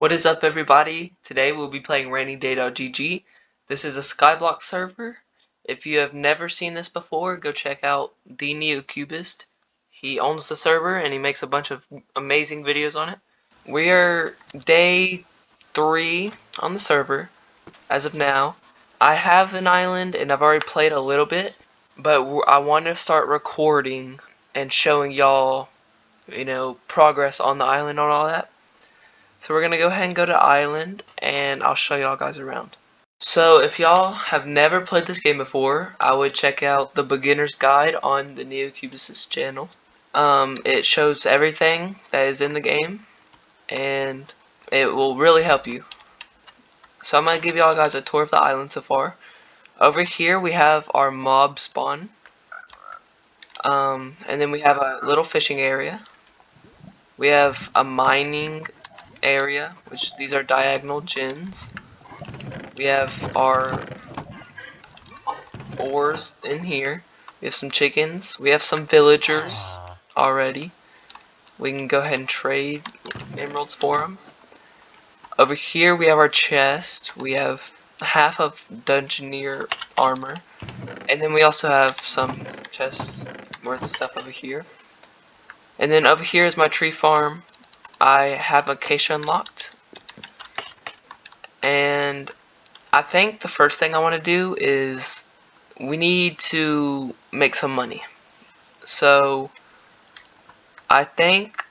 What is up, everybody? Today we'll be playing rainyday.gg. This is a Skyblock server. If you have never seen this before, go check out the NeoCubist. He owns the server and he makes a bunch of amazing videos on it. We are day 3 on the server as of now. I have an island and I've already played a little bit, but I want to start recording and showing y'all, progress on the island and all that. So we're going to go ahead and go to Island, and I'll show y'all guys around. So if y'all have never played this game before, I would check out the beginner's guide on the NeoCubist's channel. It shows everything that is in the game, and it will really help you. So I'm going to give y'all guys a tour of the island so far. Over here we have our mob spawn. And then we have a little fishing area. We have a mining area, which these are diagonal gens. We have our ores in here. We have some chickens. We have some villagers already. We can go ahead and trade emeralds for them. Over here we have our chest. We have half of Dungeoneer armor. And then we also have some chests worth stuff over here. And then over here is my tree farm. I have acacia unlocked. And I think the first thing I want to do is we need to make some money. So I think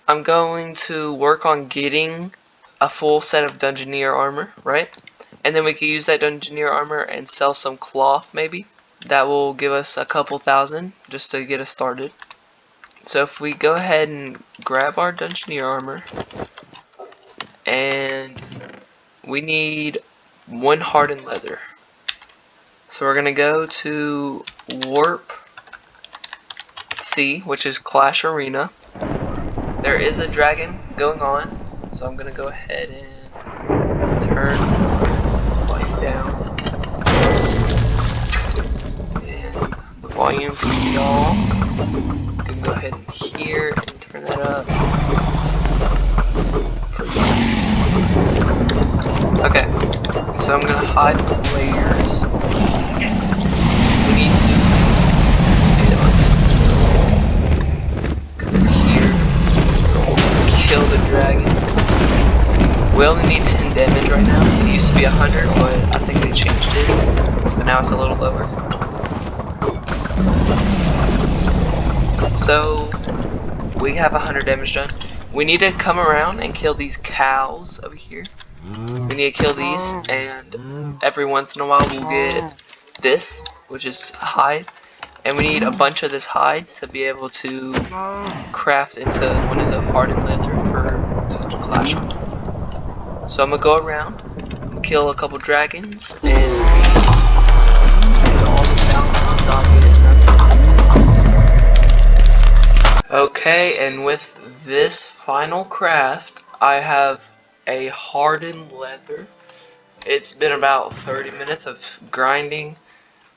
I'm going to work on getting a full set of Dungeoneer armor, right? And then we can use that Dungeoneer armor and sell some cloth maybe. That will give us a couple thousand just to get us started. So if we go ahead and grab our Dungeoneer armor, and we need 1 hardened leather. So we're gonna go to Warp C, which is Clash Arena. There is a dragon going on, so I'm gonna go ahead and turn the volume down. And the volume for y'all, you can go ahead and hear and turn that up for y'all. Okay, so I'm gonna hide the players. We need to kill the dragon. We only need 10 damage right now. It used to be 100, but I think they changed it. But now it's a little lower. So we have 100 damage done. We need to come around and kill these cows over here. We need to kill these, and every once in a while we'll get this, which is hide. And we need a bunch of this hide to be able to craft into one of the hardened leather for the clash on. So I'm gonna go around, I'm gonna kill a couple dragons, and get all the balance on. Okay, and with this final craft, I have a hardened leather. It's been about 30 minutes of grinding.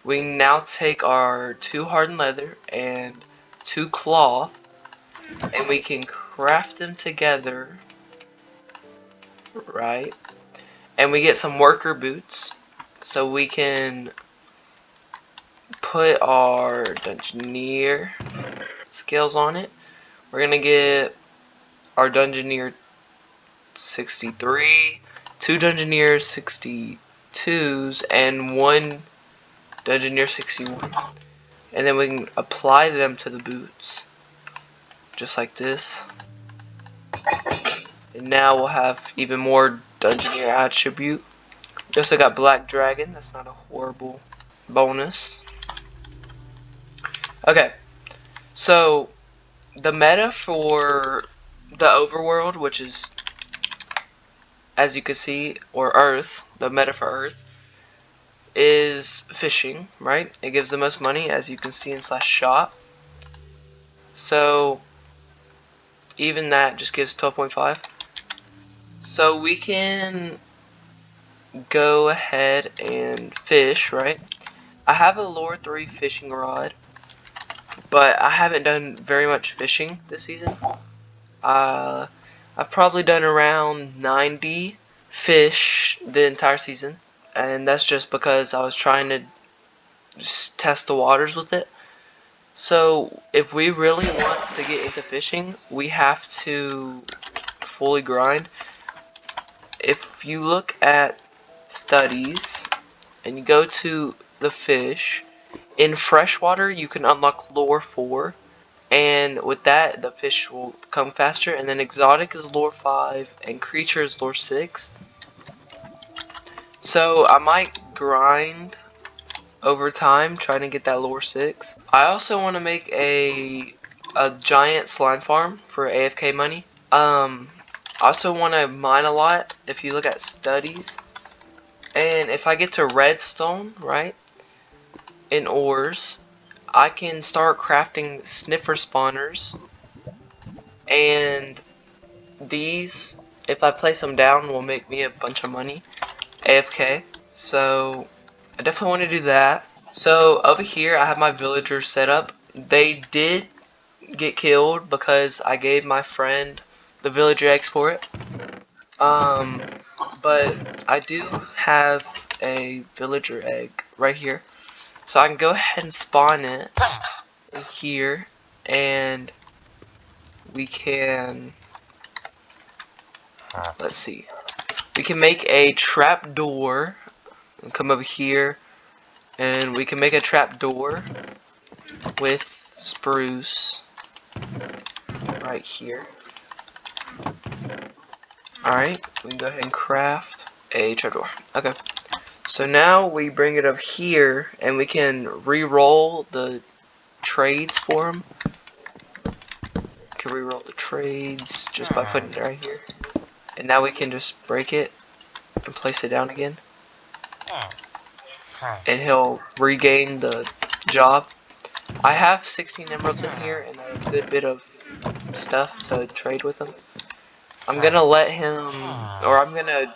We now take our 2 hardened leather and 2 cloth, and we can craft them together, right? And we get some worker boots, so we can put our Dungeoneer skills on it. We're gonna get our Dungeoneer 63, 2 Dungeoneer 62s, and 1 Dungeoneer 61. And then we can apply them to the boots, just like this. And now we'll have even more Dungeoneer attribute. We also got Black Dragon, that's not a horrible bonus. Okay, so the meta for the overworld, which is, as you can see, or Earth, the meta for Earth, is fishing, right? It gives the most money, as you can see in /shop. So even that just gives 12.5. So we can go ahead and fish, right? I have a lure 3 fishing rod, but I haven't done very much fishing this season. I've I've probably done around 90 fish the entire season, and that's just because I was trying to just test the waters with it. So if we really want to get into fishing, we have to fully grind. If you look at studies and you go to the fish, in freshwater you can unlock lure 4, and with that the fish will come faster, and then exotic is lure 5 and creature is lure 6. So I might grind over time trying to get that lure 6. I also want to make a giant slime farm for AFK money. I also want to mine a lot if you look at studies. And if I get to redstone, right, in ores, I can start crafting sniffer spawners. And these, if I place them down, will make me a bunch of money AFK. So I definitely want to do that. So over here I have my villagers set up. They did get killed because I gave my friend the villager eggs for it. But I do have a villager egg right here. So I can go ahead and spawn it in here, and we can, let's see, we can make a trap door and come over here, and we can make a trap door with spruce right here. Alright, we can go ahead and craft a trapdoor. Okay. So now we bring it up here and we can re-roll the trades for them. We can re-roll the trades just by putting it right here. And now we can just break it and place it down again. And he'll regain the job. I have 16 emeralds in here and a good bit of stuff to trade with him. I'm gonna let him, or I'm gonna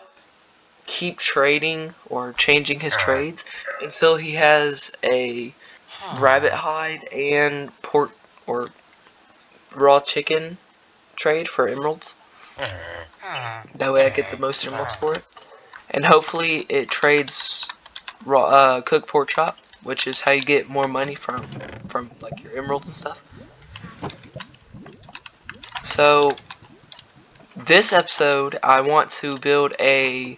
keep trading or changing his trades until he has a rabbit hide and pork or raw chicken trade for emeralds. That way I get the most emeralds for it. And hopefully it trades raw cooked pork chop, which is how you get more money from like your emeralds and stuff. So this episode I want to build a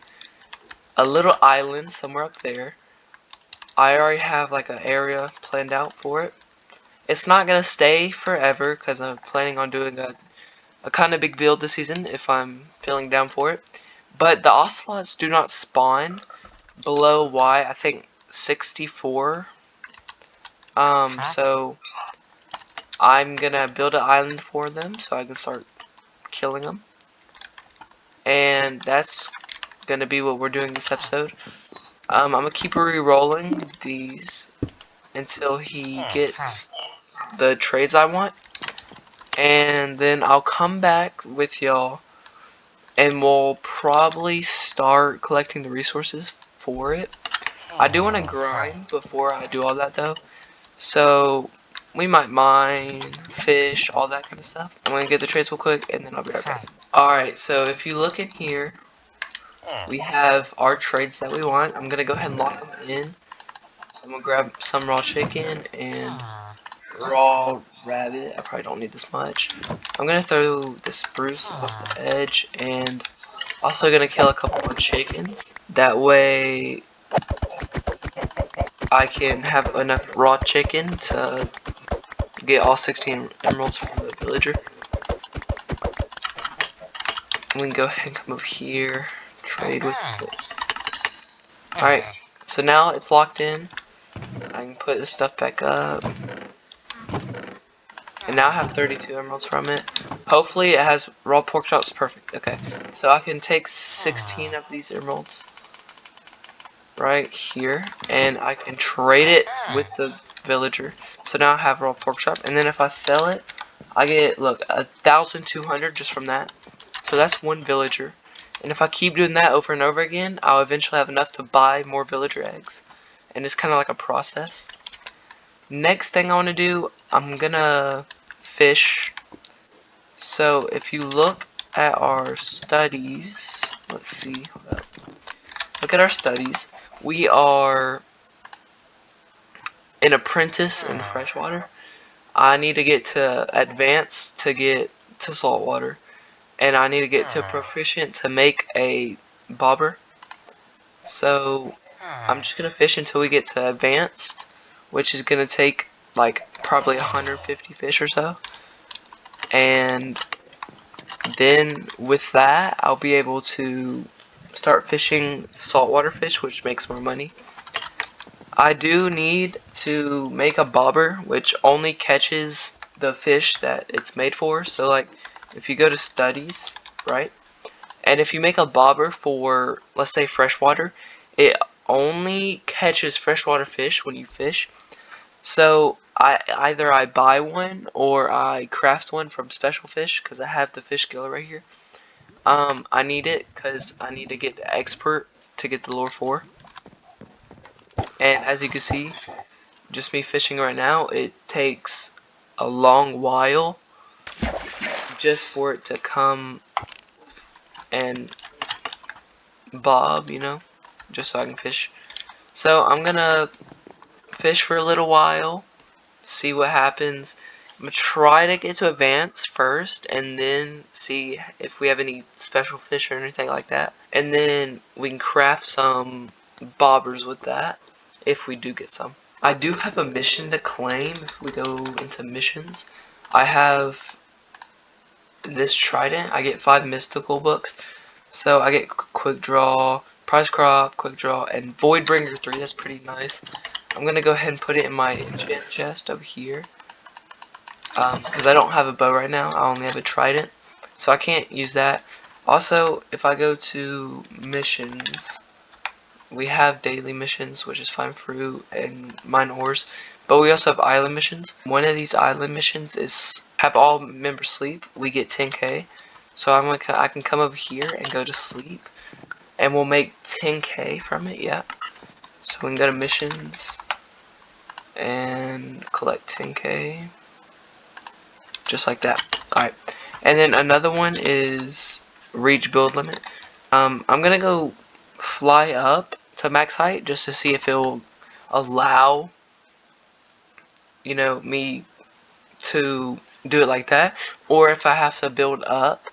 little island somewhere up there. I already have like an area planned out for it. It's not gonna stay forever because I'm planning on doing a kind of big build this season if I'm feeling down for it. But the ocelots do not spawn below Y, I think 64. So I'm gonna build an island for them so I can start killing them. And that's gonna be what we're doing this episode. I'm gonna keep re-rolling these until he gets the trades I want, and then I'll come back with y'all and we'll probably start collecting the resources for it. I do want to grind before I do all that though, so we might mine, fish, all that kind of stuff. I'm gonna get the trades real quick and then I'll be right back. Alright, so if you look in here, we have our trades that we want. I'm gonna go ahead and lock them in. So I'm gonna grab some raw chicken and raw rabbit. I probably don't need this much. I'm gonna throw the spruce off the edge, and also gonna kill a couple more chickens. That way I can have enough raw chicken to get all 16 emeralds from the villager. And we can go ahead and come over here, trade with it. Alright, so now it's locked in. I can put this stuff back up. And now I have 32 emeralds from it. Hopefully it has raw pork chops. Perfect. Okay. So I can take 16 of these emeralds right here. And I can trade it with the villager. So now I have raw pork chop. And then if I sell it, I get, look, 1,200 just from that. So that's one villager. And if I keep doing that over and over again, I'll eventually have enough to buy more villager eggs. And it's kind of like a process. Next thing I want to do, I'm gonna fish. So if you look at our studies, let's see. Look at our studies. We are an apprentice in freshwater. I need to get to advanced to get to saltwater, and I need to get to proficient to make a bobber. So I'm just gonna fish until we get to advanced, which is gonna take like probably 150 fish or so. And then with that, I'll be able to start fishing saltwater fish, which makes more money. I do need to make a bobber, which only catches the fish that it's made for. So like, if you go to studies, right? And if you make a bobber for, let's say, freshwater, it only catches freshwater fish when you fish. So either I buy one or I craft one from Special Fish because I have the fish skiller right here. I need it because I need to get the expert to get the lure 4. And as you can see, just me fishing right now, it takes a long while just for it to come and bob, you know, just so I can fish. So I'm gonna fish for a little while, see what happens. I'm gonna try to get to advance first and then see if we have any special fish or anything like that. And then we can craft some bobbers with that if we do get some. I do have a mission to claim if we go into missions. I have this trident. I get 5 mystical books. So I get quick draw, prize crop, quick draw, and Voidbringer 3. That's pretty nice. I'm gonna go ahead and put it in my enchant chest over here. Because I don't have a bow right now. I only have a trident. So I can't use that. Also, if I go to missions, we have daily missions, which is find fruit and mine ores, but we also have island missions. One of these island missions is have all members sleep. We get 10k. So I can come over here and go to sleep, and we'll make 10k from it. Yeah. So we can go to missions and collect 10k, just like that. All right. And then another one is reach build limit. I'm gonna go fly up to max height just to see if it'll allow, you know, me to do it like that, or if I have to build up.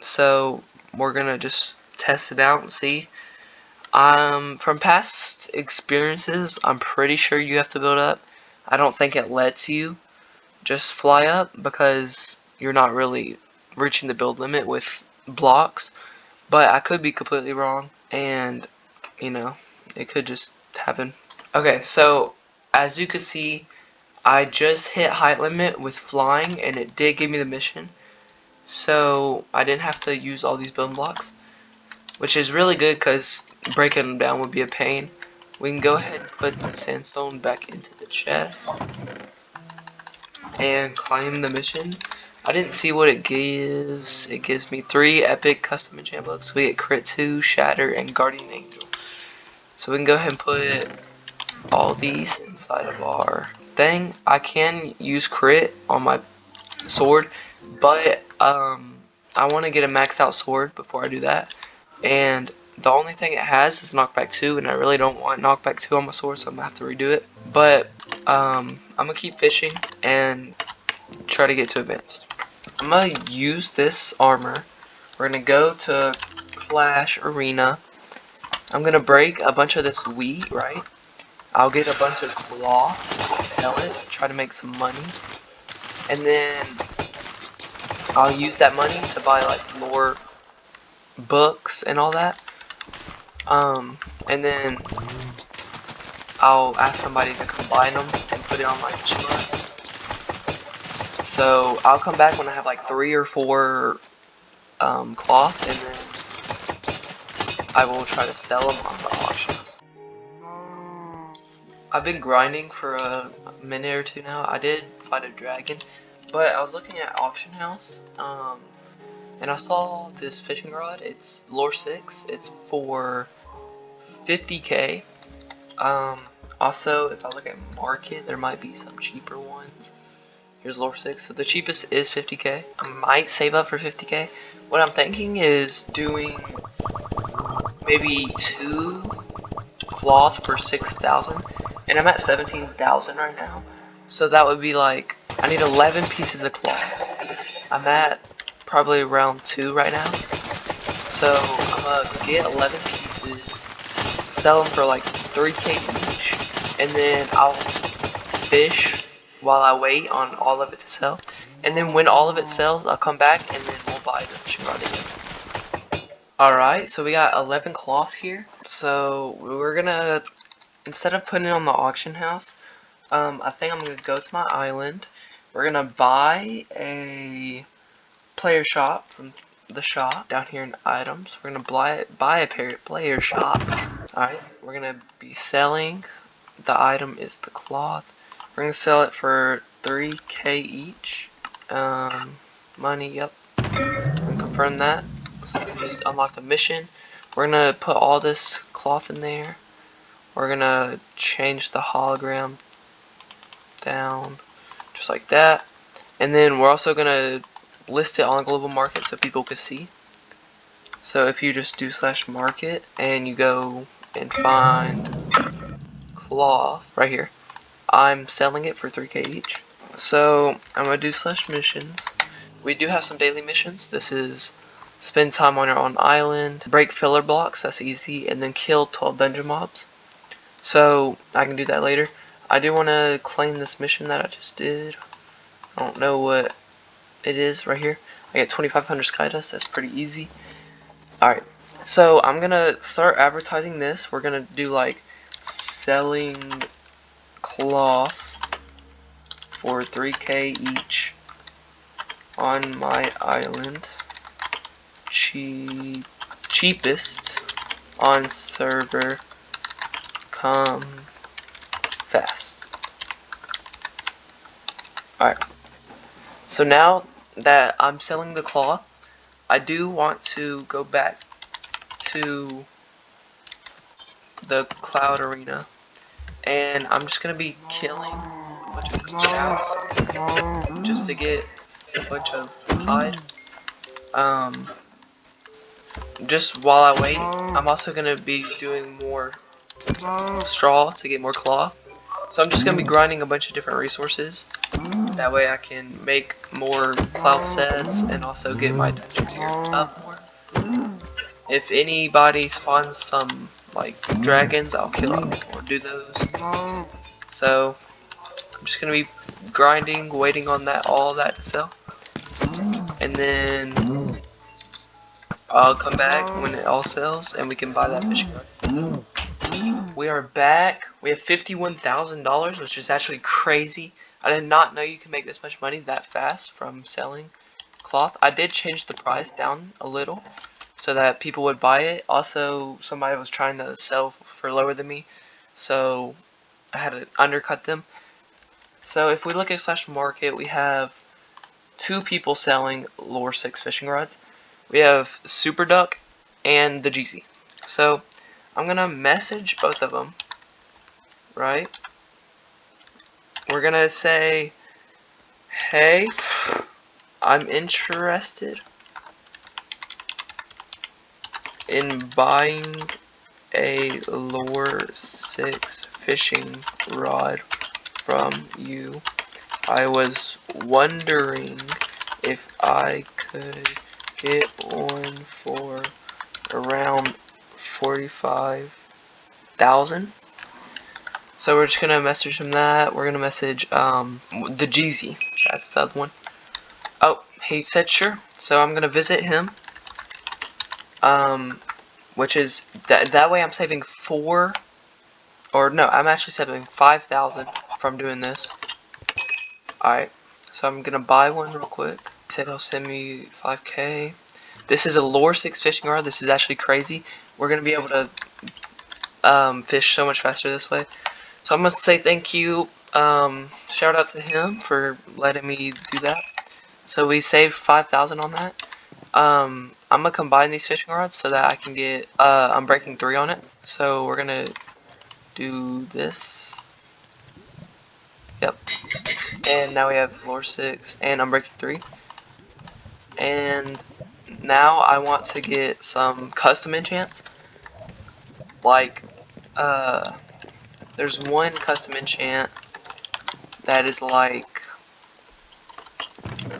So we're gonna just test it out and see. From past experiences, I'm pretty sure you have to build up. I don't think it lets you just fly up because you're not really reaching the build limit with blocks. But I could be completely wrong, and you know, it could just happen. Okay, so as you can see, I just hit height limit with flying, and it did give me the mission. So I didn't have to use all these building blocks, which is really good because breaking them down would be a pain. We can go ahead and put the sandstone back into the chest and climb the mission. I didn't see what it gives. It gives me 3 epic custom enchant books. We get crit 2, shatter, and guardian angel. So we can go ahead and put all these inside of our thing. I can use crit on my sword, but I want to get a maxed out sword before I do that. And the only thing it has is knockback 2, and I really don't want knockback 2 on my sword, so I'm gonna have to redo it. But I'm gonna keep fishing and try to get to advanced. I'm gonna use this armor. We're gonna go to Clash Arena. I'm gonna break a bunch of this wheat, right? I'll get a bunch of cloth, sell it, try to make some money, and then I'll use that money to buy like more books and all that. And then I'll ask somebody to combine them and put it on my fishing rod. So I'll come back when I have like 3 or 4 cloth, and then I will try to sell them on the auctions. I've been grinding for a minute or 2 now. I did fight a dragon, but I was looking at auction house, and I saw this fishing rod. It's lore 6. It's for 50k. Also, if I look at market, there might be some cheaper ones. Here's lure 6. So the cheapest is 50k. I might save up for 50k. What I'm thinking is doing maybe 2 cloth for 6,000. And I'm at 17,000 right now. So that would be like, I need 11 pieces of cloth. I'm at probably around 2 right now. So I'm gonna get 11 pieces, sell them for like 3k each, and then I'll fish while I wait on all of it to sell. And then when all of it sells, I'll come back and then we'll buy the fishing rod again. Alright, so we got 11 cloth here. So we're gonna, instead of putting it on the auction house, I think I'm gonna go to my island. We're gonna buy a player shop from the shop down here in items. We're gonna buy a player shop. Alright, we're gonna be selling. The item is the cloth. We're gonna sell it for 3k each. Money, yep. Confirm that. So we just unlocked a mission. We're gonna put all this cloth in there. We're gonna change the hologram down just like that. And then we're also gonna list it on global market so people can see. So if you just do /market and you go and find cloth right here, I'm selling it for 3k each. So I'm gonna do /missions. We do have some daily missions. This is spend time on your own island, break filler blocks, that's easy, and then kill 12 dungeon mobs. So I can do that later. I do want to claim this mission that I just did. I don't know what it is right here. I get 2,500 sky dust. That's pretty easy. Alright, so I'm gonna start advertising this. We're gonna do like selling cloth for 3k each on my island. Cheapest on server. Come fast. Alright, so now that I'm selling the cloth, I do want to go back to the cloud arena, and I'm just gonna be killing a bunch of cows just to get a bunch of hide. Just while I wait, I'm also gonna be doing more straw to get more cloth. So I'm just gonna be grinding a bunch of different resources. That way I can make more cloud sets and also get my dungeon gear up more. If anybody spawns some like dragons, I'll kill them or do those. So I'm just gonna be grinding, waiting on all that to sell, and then I'll come back when it all sells and we can buy that fishing rod. We are back. We have $51,000, which is actually crazy. I did not know you can make this much money that fast from selling cloth. I did change the price down a little so that people would buy it. Also, somebody was trying to sell for lower than me, so I had to undercut them. So if we look at /market, we have 2 people selling lure 6 fishing rods. We have Super Duck and the GZ. So I'm gonna message both of them, right? We're gonna say, hey, I'm interested in buying a lure 6 fishing rod from you. I was wondering if I could get one for around 45,000. So we're just gonna message him that. We're gonna message the Jeezy. That's the other one. Oh, he said sure. So I'm gonna visit him. Which is that way I'm saving 4, or no, I'm actually saving 5,000 from doing this. Alright, so I'm gonna buy one real quick. He said he'll send me 5k. This is a lure 6 fishing rod. This is actually crazy. We're gonna be able to fish so much faster this way. So I'm gonna say thank you. Shout out to him for letting me do that. So we saved 5,000 on that. I'm gonna combine these fishing rods so that I can get Unbreaking 3 on it. So we're gonna do this. Yep. And now we have floor 6 and unbreaking 3. And now I want to get some custom enchants. Like, there's one custom enchant that is like,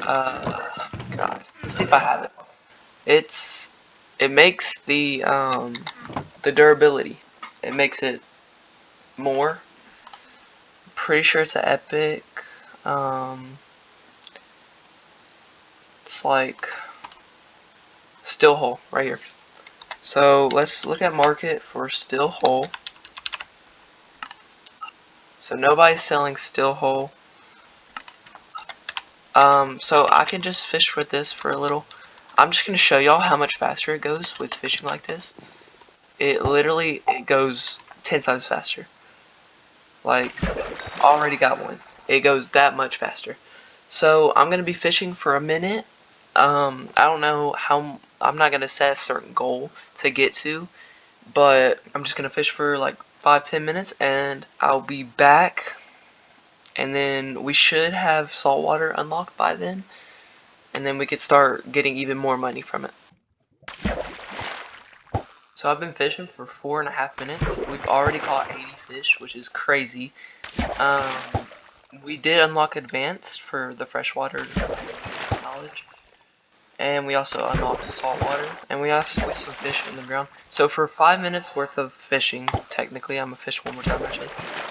God, let's see if I have it. It makes the durability. It makes it more. Pretty sure it's an epic. It's like Still Hole right here. So let's look at market for Still Hole. So nobody's selling Still Hole. So I can just fish with this for a little. I'm just gonna show y'all how much faster it goes with fishing like this. It goes 10 times faster. Like, already got one. It goes that much faster. So I'm gonna be fishing for a minute. I don't know how. I'm not gonna set a certain goal to get to, but I'm just gonna fish for like 5-10 minutes, and I'll be back. And then we should have saltwater unlocked by then, and then we could start getting even more money from it. So I've been fishing for 4.5 minutes. We've already caught 80 fish, which is crazy. We did unlock advanced for the freshwater knowledge, and we also unlocked saltwater, and we have some fish in the ground. So for 5 minutes worth of fishing, technically, I'm gonna fish one more time actually.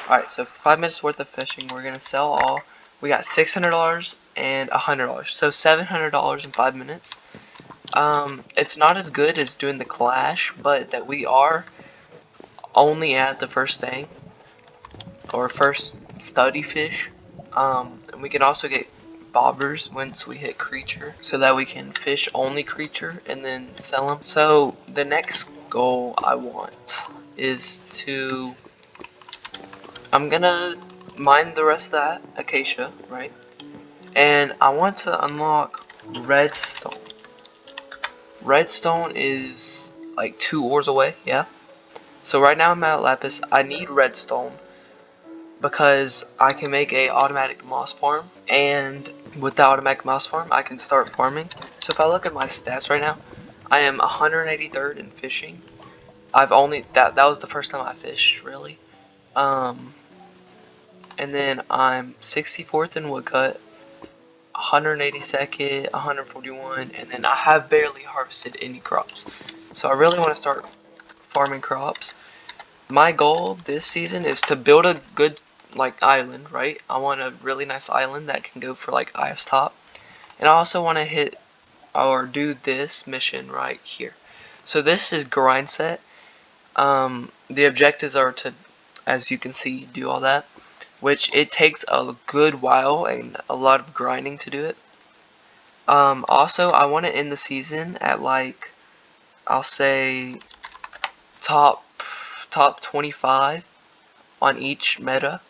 Alright, so for 5 minutes worth of fishing, we're gonna sell all. We got $600 and $100, so $700 in 5 minutes. It's not as good as doing the clash, but that we are only at the first thing, or first study fish. And we can also get bobbers once we hit creature, so that we can fish only creature and then sell them. So the next goal I want is to, I'm gonna mine the rest of that acacia, right? And I want to unlock redstone. Redstone is like 2 ores away, yeah? So right now I'm at lapis. I need redstone because I can make a automatic moss farm, and with the automatic moss farm I can start farming. So if I look at my stats right now, I am 183rd in fishing. I've only that was the first time I fished really. And then I'm 64th in woodcut, 182nd, 141, and then I have barely harvested any crops. So I really want to start farming crops. My goal this season is to build a good like island, right? I want a really nice island that can go for like ice top. And I also want to hit or do this mission right here. So this is grind set. The objectives are to, as you can see, do all that, which it takes a good while and a lot of grinding to do it. Also, I want to end the season at like, I'll say top 25 on each meta,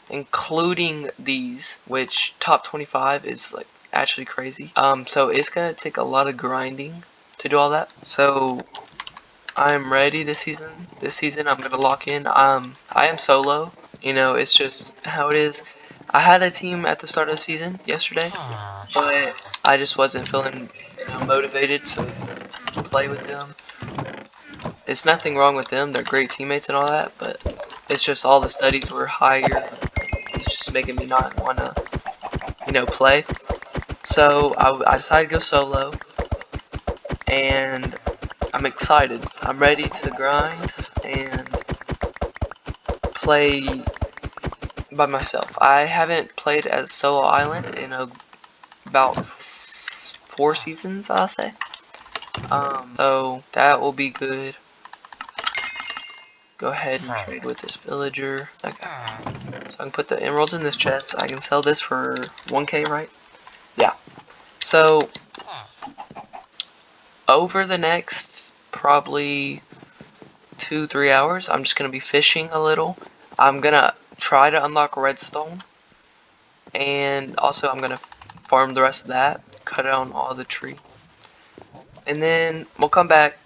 including these, which top 25 is like actually crazy. So it's gonna take a lot of grinding to do all that. So I'm ready this season. This season I'm gonna lock in. I am solo. You know, it's just how it is. I had a team at the start of the season yesterday, but I just wasn't feeling, motivated to play with them. It's nothing wrong with them. They're great teammates and all that, but it's just all the studies were higher. It's just making me not want to, play. So I decided to go solo, and I'm excited. I'm ready to grind and play by myself. I haven't played as solo island in about 4 seasons, I'll say. So that will be good. Go ahead and trade with this villager. Okay. So I can put the emeralds in this chest. I can sell this for 1k, right? Yeah. So over the next probably 2-3 hours, I'm just gonna be fishing a little. I'm gonna try to unlock redstone, and also I'm gonna farm the rest of that, cut down all the tree, and then we'll come back.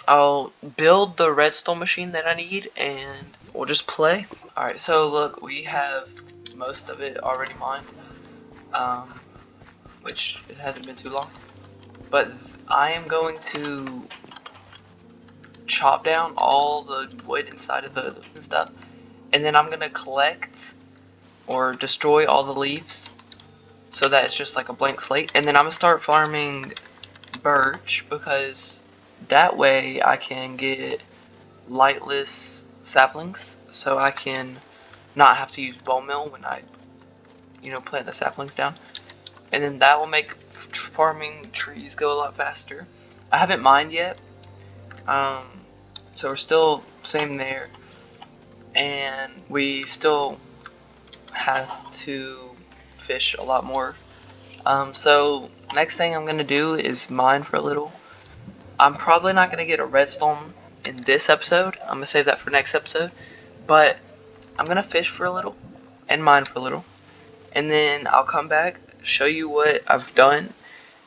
I'll build the redstone machine that I need, and we'll just play. Alright, so look, we have most of it already mined, which it hasn't been too long. But I am going to chop down all the wood inside of the stuff, and then I'm going to collect or destroy all the leaves so that it's just like a blank slate. And then I'm going to start farming birch, because that way I can get lightless saplings, so I can not have to use bone meal when I plant the saplings down, and then that will make farming trees go a lot faster. I haven't mined yet, so we're still same there, and we still have to fish a lot more. So next thing I'm gonna do is mine for a little. I'm probably not gonna get a redstone in this episode. I'm gonna save that for next episode, but I'm gonna fish for a little and mine for a little, and then I'll come back, show you what I've done,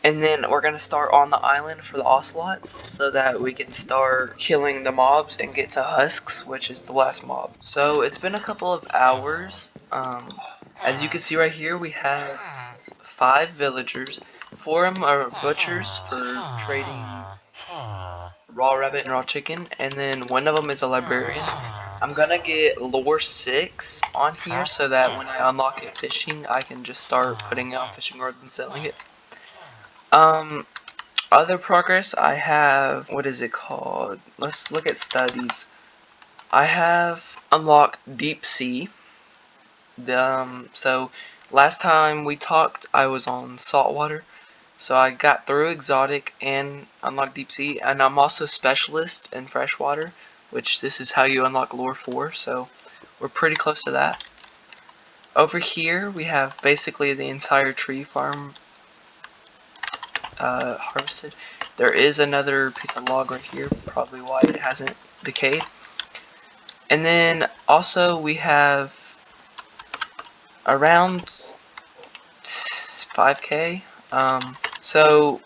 and then we're gonna start on the island for the ocelots so that we can start killing the mobs and get to husks, which is the last mob. So it's been a couple of hours. As you can see right here, we have 5 villagers. 4 of them are butchers for trading raw rabbit and raw chicken, and then 1 of them is a librarian. I'm gonna get lore 6 on here so that when I unlock it fishing, I can just start putting out fishing rods and selling it. Other progress, I have, what is it called? Let's look at studies. I have unlocked deep sea. So last time we talked, I was on saltwater. So I got through exotic and unlocked deep sea, and I'm also specialist in freshwater, which this is how you unlock lore 4, so we're pretty close to that. Over here we have basically the entire tree farm harvested. There is another piece of log right here, probably why it hasn't decayed. And then also we have around 5k. So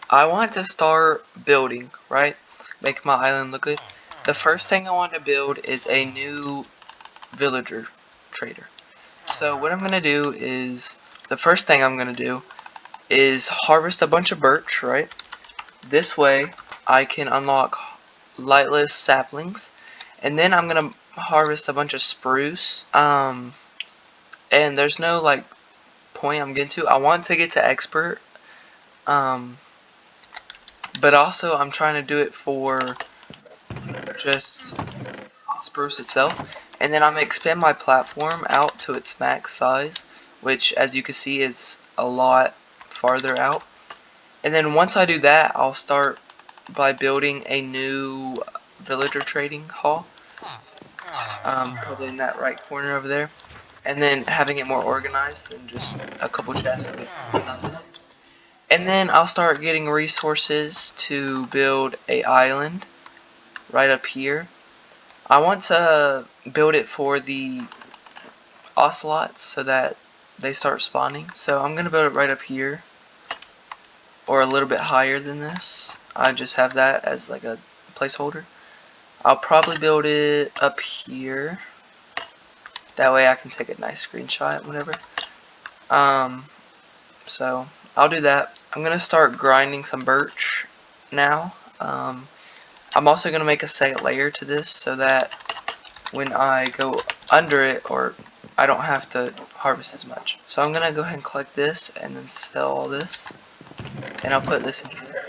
I want to start building, right? Make my island look good. The first thing I want to build is a new villager trader. So what I'm gonna do is, the first thing I'm gonna do is harvest a bunch of birch, right? This way I can unlock lightless saplings, and then I'm gonna harvest a bunch of spruce. And there's no like point I'm getting to. I want to get to expert, but also I'm trying to do it for just spruce itself, and then I'm gonna expand my platform out to its max size, which as you can see is a lot farther out. And then once I do that, I'll start by building a new villager trading hall, probably in that right corner over there, and then having it more organized than just a couple chests of stuff in it. And then I'll start getting resources to build a island right up here. I want to build it for the ocelots so that they start spawning. So I'm going to build it right up here, or a little bit higher than this. I just have that as like a placeholder. I'll probably build it up here. That way I can take a nice screenshot whenever. So I'll do that. I'm going to start grinding some birch now. I'm also going to make a second layer to this so that when I go under it, or I don't have to harvest as much. So I'm going to go ahead and collect this and then sell all this. And I'll put this in here,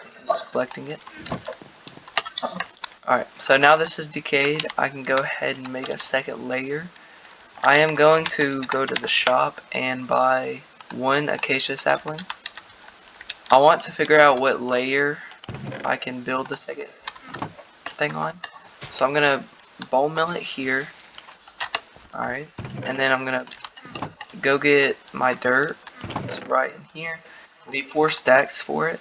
collecting it. Alright, so now this is decayed, I can go ahead and make a second layer. I am going to go to the shop and buy 1 acacia sapling. I want to figure out what layer I can build the second thing on. So I'm going to bone mill it here. Alright, and then I'm going to go get my dirt. It's right in here. There'll be 4 stacks for it.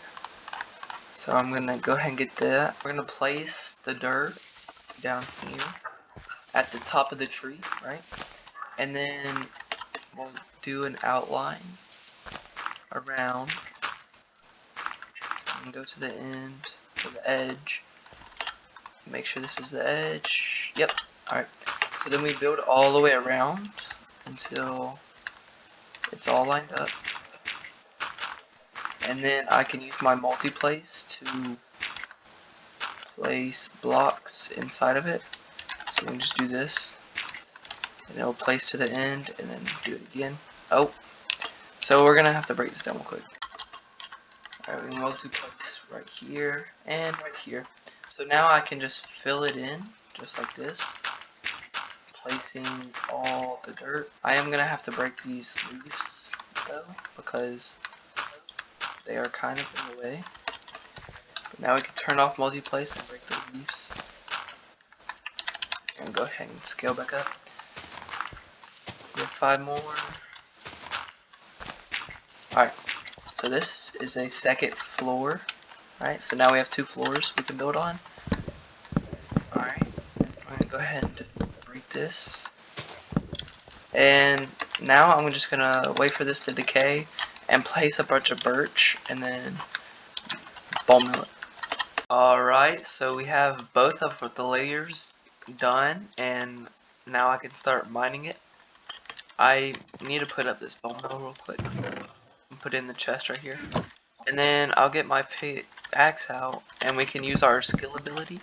So I'm going to go ahead and get that. We're going to place the dirt down here at the top of the tree, right? And then we'll do an outline around and go to the end, to the edge. Make sure this is the edge. Yep. Alright. So then we build all the way around, until it's all lined up. And then I can use my multi-place to place blocks inside of it. So we can just do this, and it'll place to the end, and then do it again. Oh, so we're gonna have to break this down real quick. Alright, we multi-place right here and right here. So now I can just fill it in, just like this, placing all the dirt. I am gonna have to break these loose though, because they are kind of in the way. But now we can turn off multi-place and break the leaves. And go ahead and scale back up. We have 5 more. Alright, so this is a second floor. Alright, so now we have 2 floors we can build on. Alright, I'm gonna go ahead and break this. And now I'm just gonna wait for this to decay and place a bunch of birch and then ball mill it. Alright, so we have both of the layers done, and now I can start mining it. I need to put up this bone mill real quick and put it in the chest right here. And then I'll get my axe out, and we can use our skill ability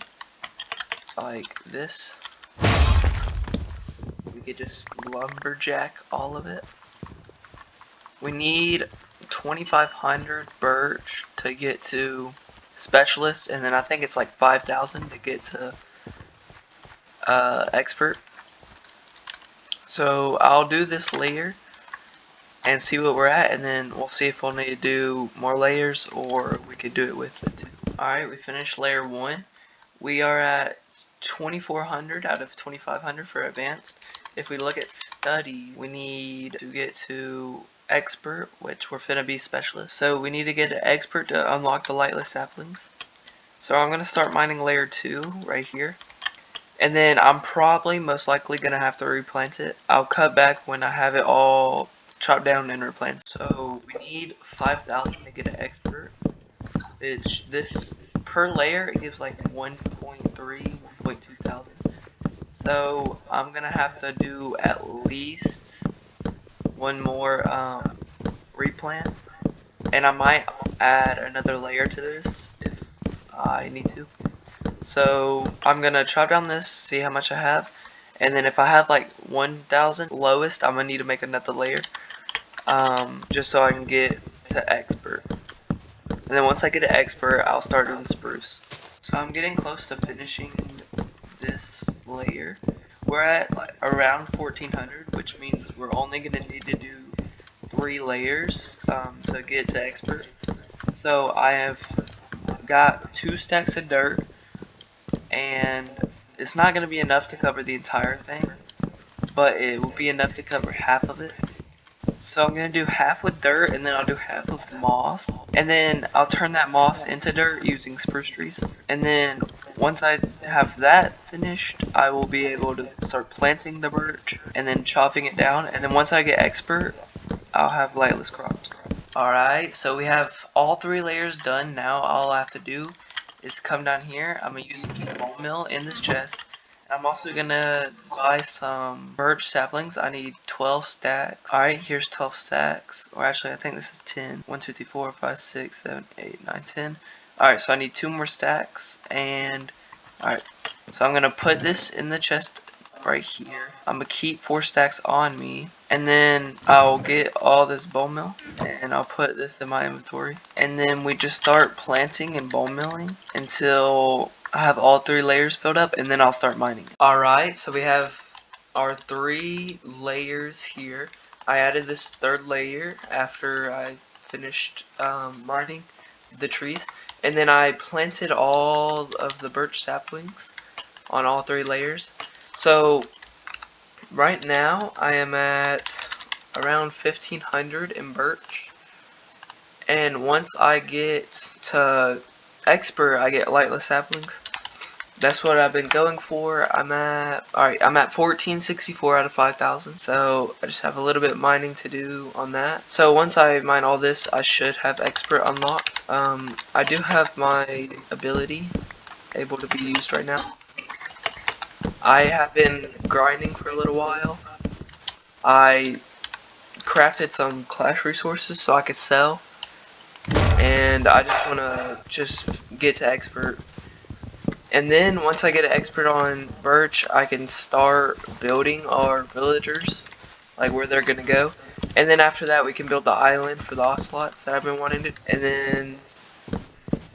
like this. We could just lumberjack all of it. We need 2,500 birch to get to specialist, and then I think it's like 5,000 to get to expert. So I'll do this layer and see what we're at, and then we'll see if we'll need to do more layers or we could do it with it too. Alright, we finished layer 1. We are at 2,400 out of 2,500 for advanced. If we look at study, we need to get to expert, which we're finna be specialist. So we need to get to expert to unlock the lightless saplings. So I'm gonna start mining layer 2 right here. And then I'm probably most likely gonna have to replant it. I'll cut back when I have it all chopped down and replanted. So we need 5,000 to get an expert. It's this per layer, it gives like 1.3, 1.2 thousand. So I'm gonna have to do at least one more replant, and I might add another layer to this if I need to. So I'm gonna chop down this, see how much I have, and then if I have like 1,000 lowest, I'm gonna need to make another layer, just so I can get to expert. And then once I get to expert, I'll start doing spruce. So I'm getting close to finishing this layer. We're at like around 1,400, which means we're only gonna need to do 3 layers to get to expert. So I have got 2 stacks of dirt, and it's not going to be enough to cover the entire thing, but it will be enough to cover half of it. So I'm going to do half with dirt, and then I'll do half with moss, and then I'll turn that moss into dirt using spruce trees. And then once I have that finished, I will be able to start planting the birch and then chopping it down, and then once I get expert, I'll have lightless crops. Alright, so we have all 3 layers done. Now all I have to do is come down here. I'm going to use the bone mill in this chest. I'm also going to buy some birch saplings. I need 12 stacks. Alright, here's 12 stacks. Or actually, I think this is 10. 1, 2, 3, 4, 5, 6, 7, 8, 9, 10. Alright, so I need 2 more stacks. And, alright, so I'm going to put this in the chest right here. I'm going to keep 4 stacks on me. And then I'll get all this bone meal, and I'll put this in my inventory. And then we just start planting and bone milling until I have all 3 layers filled up, and then I'll start mining. Alright, so we have our 3 layers here. I added this 3rd layer after I finished mining the trees. And then I planted all of the birch saplings on all 3 layers. So right now I am at around 1,500 in birch. And once I get to expert, I get lightless saplings. That's what I've been going for. I'm at 1464 out of 5,000. So I just have a little bit of mining to do on that. So once I mine all this, I should have expert unlocked. I do have my ability able to be used right now. I have been grinding for a little while, I crafted some clash resources so I could sell, and I just want to get to expert. And then once I get an expert on birch, I can start building our villagers, like where they're gonna go. And then after that, we can build the island for the ocelots that I've been wanting to. And then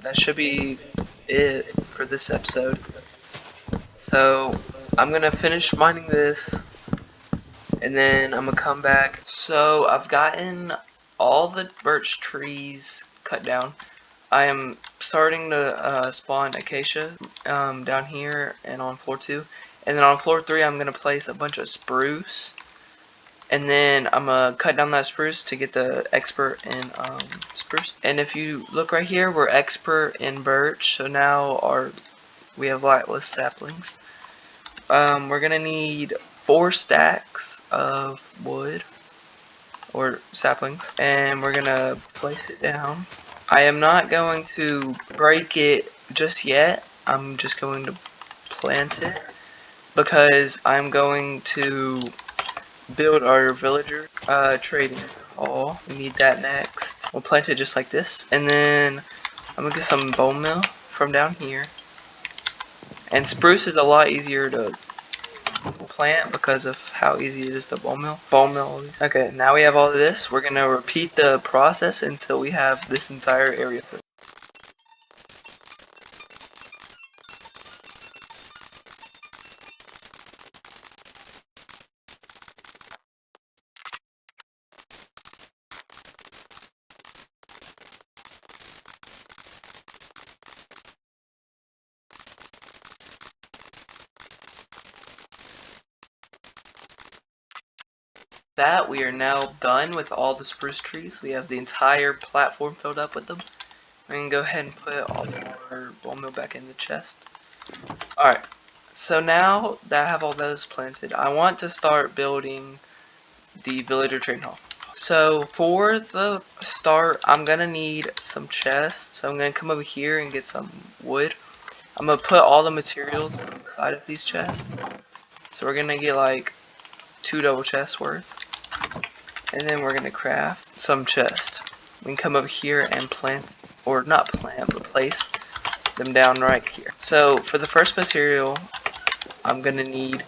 that should be it for this episode. So I'm gonna finish mining this, and then I'm gonna come back. So I've gotten all the birch trees cut down. I am starting to spawn acacia down here and on floor 2. And then on floor 3 I'm going to place a bunch of spruce. And then I'm going to cut down that spruce to get the expert in spruce. And if you look right here, we're expert in birch. So now we have lightless saplings. We're going to need 4 stacks of wood or saplings. And we're going to place it down. I am not going to break it just yet. I'm just going to plant it because I'm going to build our villager trading hall. We need that next. We'll plant it just like this, and then I'm gonna get some bone meal from down here. And spruce is a lot easier to plant because of how easy it is to bone meal. Okay, now we have all of this. We're gonna repeat the process until we have this entire area filled. That we are now done with all the spruce trees. We have the entire platform filled up with them. We can go ahead and put all our bone meal back in the chest. Alright, so now that I have all those planted, I want to start building the villager trading hall. So for the start, I'm gonna need some chests. So I'm gonna come over here and get some wood. I'm gonna put all the materials inside of these chests. So we're gonna get like 2 double chests worth. And then we're gonna craft some chest. We can come over here and plant, or not plant, but place them down right here. So for the first material I'm gonna need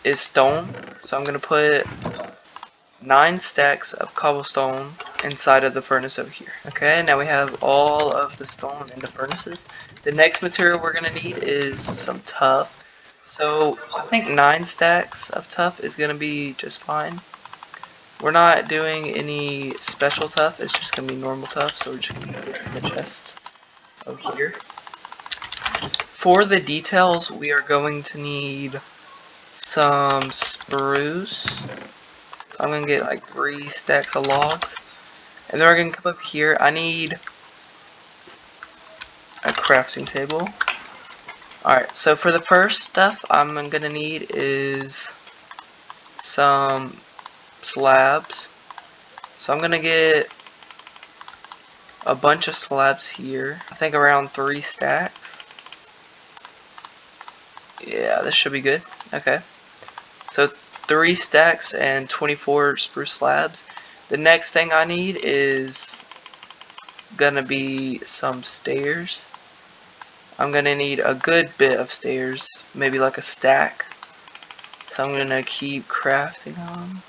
is stone. So I'm gonna put 9 stacks of cobblestone inside of the furnace over here. Okay, now we have all of the stone in the furnaces. The next material we're gonna need is some tuff. So I think 9 stacks of tuff is gonna be just fine. We're not doing any special tuff, it's just going to be normal tuff, so we're just going to put it in the chest over here. For the details, we are going to need some spruce. So I'm going to get like 3 stacks of logs. And then we're going to come up here. I need a crafting table. Alright, so for the first stuff I'm going to need is some slabs. So I'm going to get a bunch of slabs here. I think around 3 stacks. Yeah, this should be good. Okay. So 3 stacks and 24 spruce slabs. The next thing I need is gonna be some stairs. I'm gonna need a good bit of stairs, maybe like a stack. So I'm gonna keep crafting them.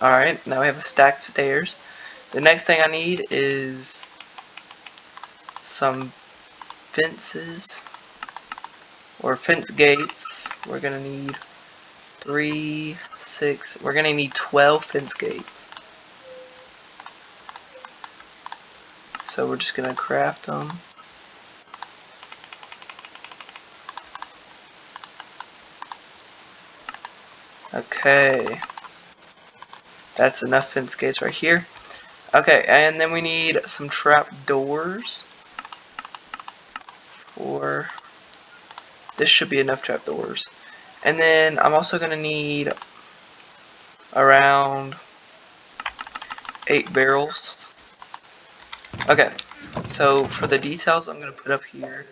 Alright, now we have a stack of stairs. The next thing I need is some fences or fence gates. We're gonna need 3, 6, we're gonna need 12 fence gates. So we're just gonna craft them. Okay. That's enough fence gates right here. Okay, and then we need some trap doors. Or this should be enough trap doors. And then I'm also gonna need around 8 barrels. Okay, so for the details I'm going to put up here,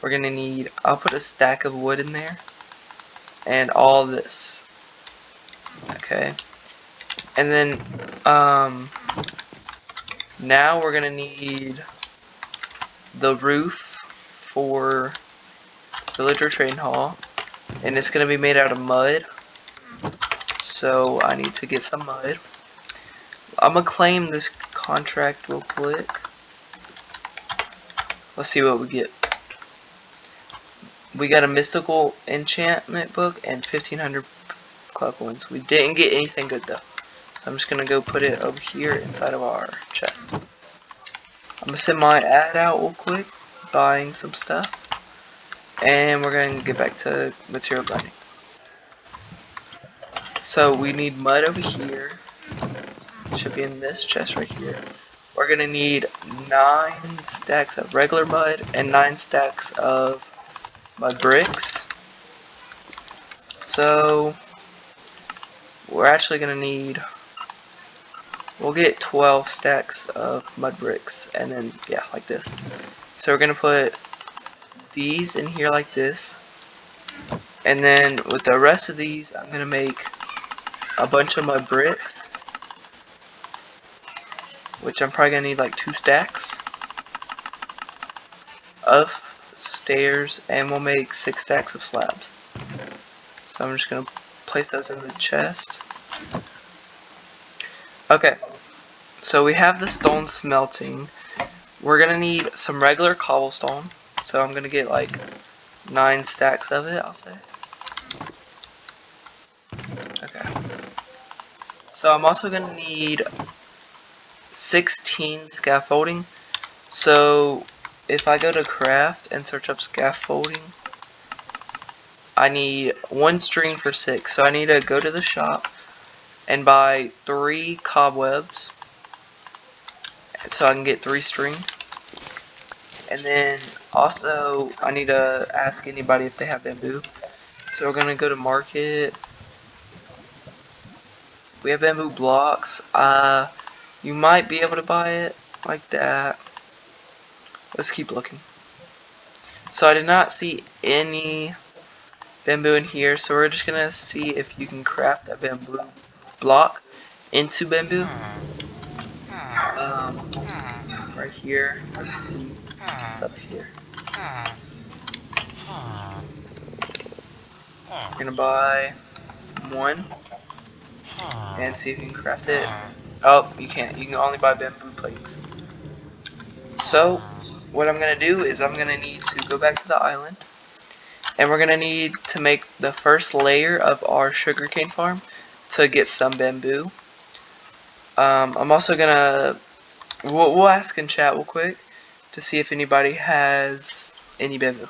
we're going to need, I'll put a stack of wood in there, and all this. Okay, and then now we're going to need the roof for Villager Train Hall, and it's going to be made out of mud, so I need to get some mud. I'm going to claim this contract real quick. Let's see what we get. We got a mystical enchantment book and 1500 club coins. We didn't get anything good though. So I'm just gonna go put it over here inside of our chest. I'm gonna send my ad out real quick, buying some stuff, and we're gonna get back to material grinding. So we need mud over here. It should be in this chest right here. We're gonna need 9 stacks of regular mud and 9 stacks of mud bricks. So we're actually gonna need, we'll get 12 stacks of mud bricks, and then yeah, like this. So we're gonna put these in here like this, and then with the rest of these I'm gonna make a bunch of mud bricks, which I'm probably gonna need like 2 stacks of stairs, and we'll make 6 stacks of slabs. So I'm just gonna place those in the chest. Okay, so we have the stone smelting. We're gonna need some regular cobblestone, so I'm gonna get like 9 stacks of it, I'll say. Okay. So I'm also gonna need 16 scaffolding. So if I go to craft and search up scaffolding, I need 1 string for 6. So I need to go to the shop and buy 3 cobwebs, so I can get 3 string. And then also I need to ask anybody if they have bamboo. So we're gonna go to market. We have bamboo blocks. You might be able to buy it like that. Let's keep looking. So I did not see any bamboo in here, so we're just gonna see if you can craft that bamboo block into bamboo. Right here. Let's see what's up here. We're gonna buy 1 and see if you can craft it. Oh, you can't. You can only buy bamboo plates. So what I'm gonna do is I'm gonna need to go back to the island, and we're gonna need to make the first layer of our sugarcane farm to get some bamboo. I'm also gonna, we'll ask in chat real quick to see if anybody has any bamboo.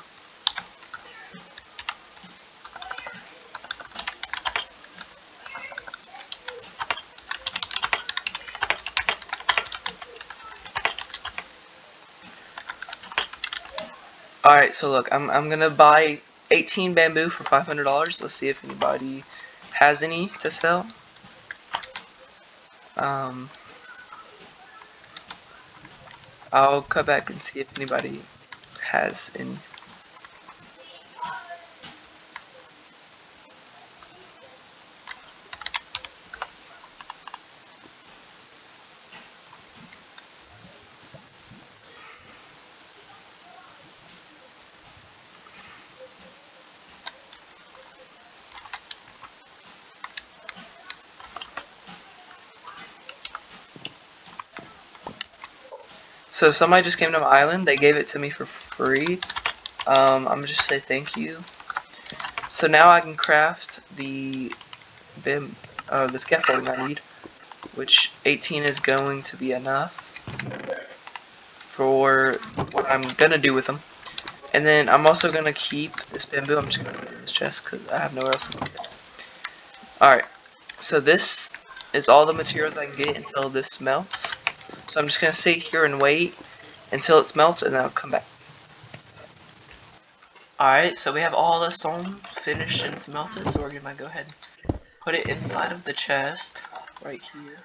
Alright, so look, I'm gonna buy 18 bamboo for $500. Let's see if anybody has any to sell. I'll cut back and see if anybody has any. So somebody just came to my island. They gave it to me for free. I'm gonna just say thank you. So now I can craft the scaffolding I need, which 18 is going to be enough for what I'm gonna do with them. And then I'm also gonna keep this bamboo. I'm just gonna put it in this chest because I have nowhere else to put it. Alright, so this is all the materials I can get until this melts. So I'm just gonna sit here and wait until it melts, and then I'll come back. Alright, so we have all the stone finished and smelted, so we're gonna go ahead put it inside of the chest, right here.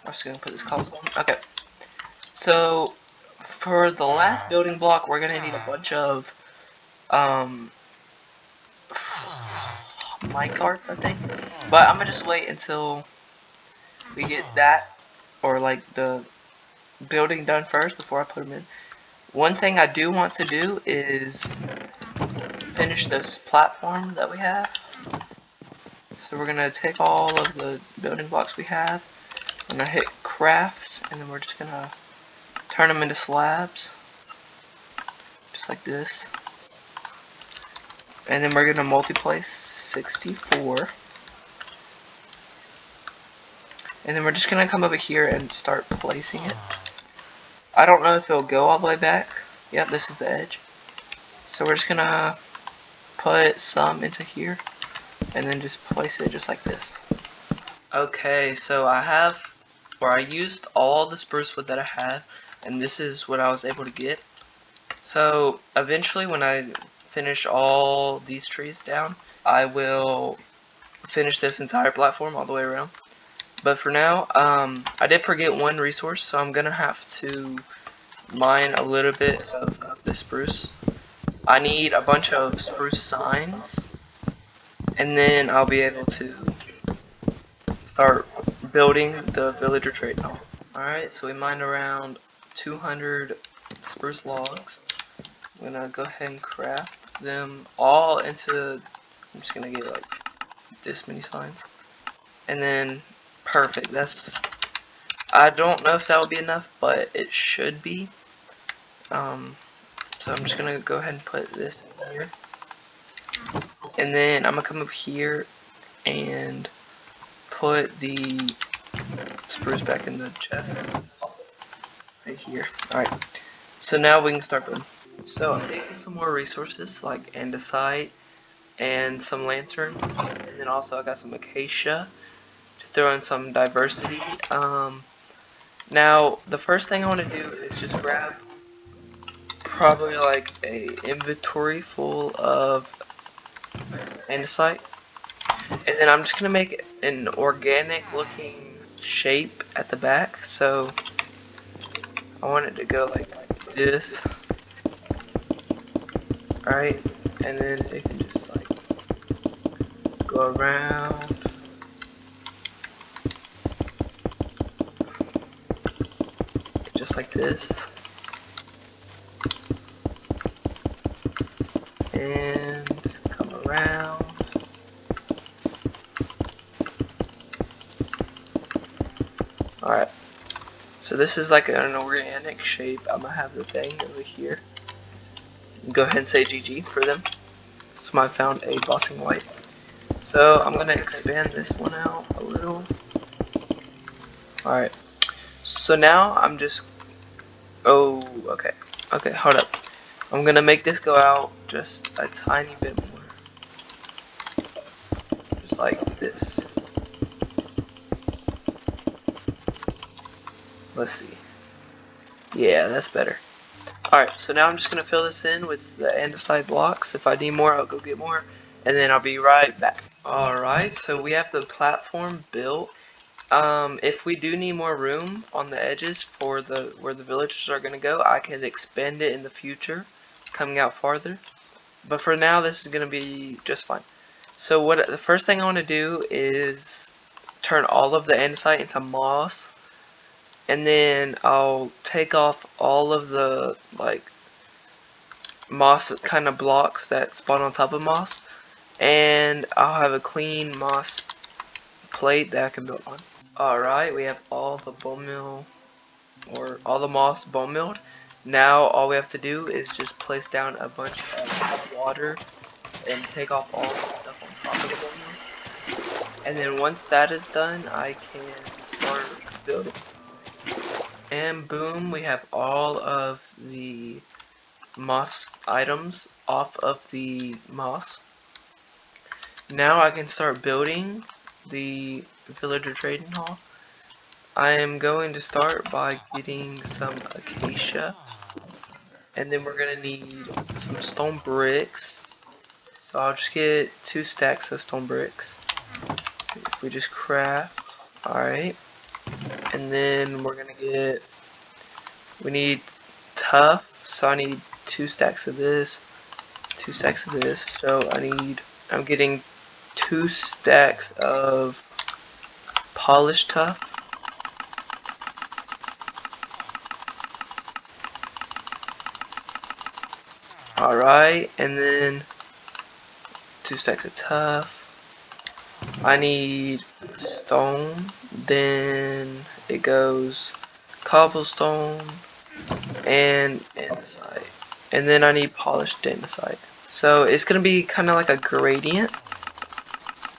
I'm just gonna put this cobblestone. Okay. So, for the last building block, we're gonna need a bunch of, minecarts, I think. But I'm gonna just wait until we get that, or like the building done first before I put them in. One thing I do want to do is finish this platform that we have. So we're gonna take all of the building blocks we have. I'm gonna hit craft, and then we're just gonna turn them into slabs, just like this. And then we're gonna multiply 64. And then we're just gonna come over here and start placing it. I don't know if it'll go all the way back. Yep, this is the edge. So we're just gonna put some into here and then just place it just like this. Okay, so I used all the spruce wood that I had, and this is what I was able to get. So eventually when I finish all these trees down, I will finish this entire platform all the way around. But for now, I did forget one resource, so I'm gonna have to mine a little bit of the spruce. I need a bunch of spruce signs, and then I'll be able to start building the villager trade hall. Alright, so we mined around 200 spruce logs. I'm gonna go ahead and craft them all into, I'm just gonna get like this many signs. And then, perfect, I don't know if that will be enough, but it should be. So I'm just gonna go ahead and put this in here. And then I'm gonna come up here and put the spruce back in the chest. Right here. Alright. So now we can start building. So I'm taking some more resources like andesite and some lanterns. And then also I got some acacia to throw in some diversity. Now the first thing I want to do is just grab probably like a inventory full of andesite, and then I'm just gonna make an organic looking shape at the back. So I want it to go like this, right? And then it can just like go around. Just like this. And come around. Alright. So this is like an organic shape. I'm gonna have the thing over here. Go ahead and say GG for them. So I found a bossing white. So I'm gonna expand this one out a little. Alright. So now I'm just, oh, okay. Okay, hold up. I'm gonna make this go out just a tiny bit more. Just like this. Let's see. Yeah, that's better. Alright, so now I'm just gonna fill this in with the andesite blocks. If I need more, I'll go get more. And then I'll be right back. Alright, so we have the platform built. If we do need more room on the edges for where the villagers are gonna go, I can expand it in the future, coming out farther. But for now, this is gonna be just fine. So the first thing I want to do is turn all of the andesite into moss, and then I'll take off all of the like moss kind of blocks that spawn on top of moss, and I'll have a clean moss plate that I can build on. Alright, we have all the bone meal, or all the moss bone milled. Now all we have to do is just place down a bunch of hot water and take off all the stuff on top of the bone meal. And then once that is done, I can start building. And boom, we have all of the moss items off of the moss. Now I can start building the villager trading hall. I am going to start by getting some acacia, and then we're going to need some stone bricks. So I'll just get 2 stacks of stone bricks. if we just craft, alright, and then we're gonna get, we need tough, so I need 2 stacks of this, 2 stacks of this, so I'm getting 2 stacks of polished tough. Alright, and then 2 stacks of tough. I need stone, then it goes cobblestone and andesite, and then I need polished andesite. So it's gonna be kind of like a gradient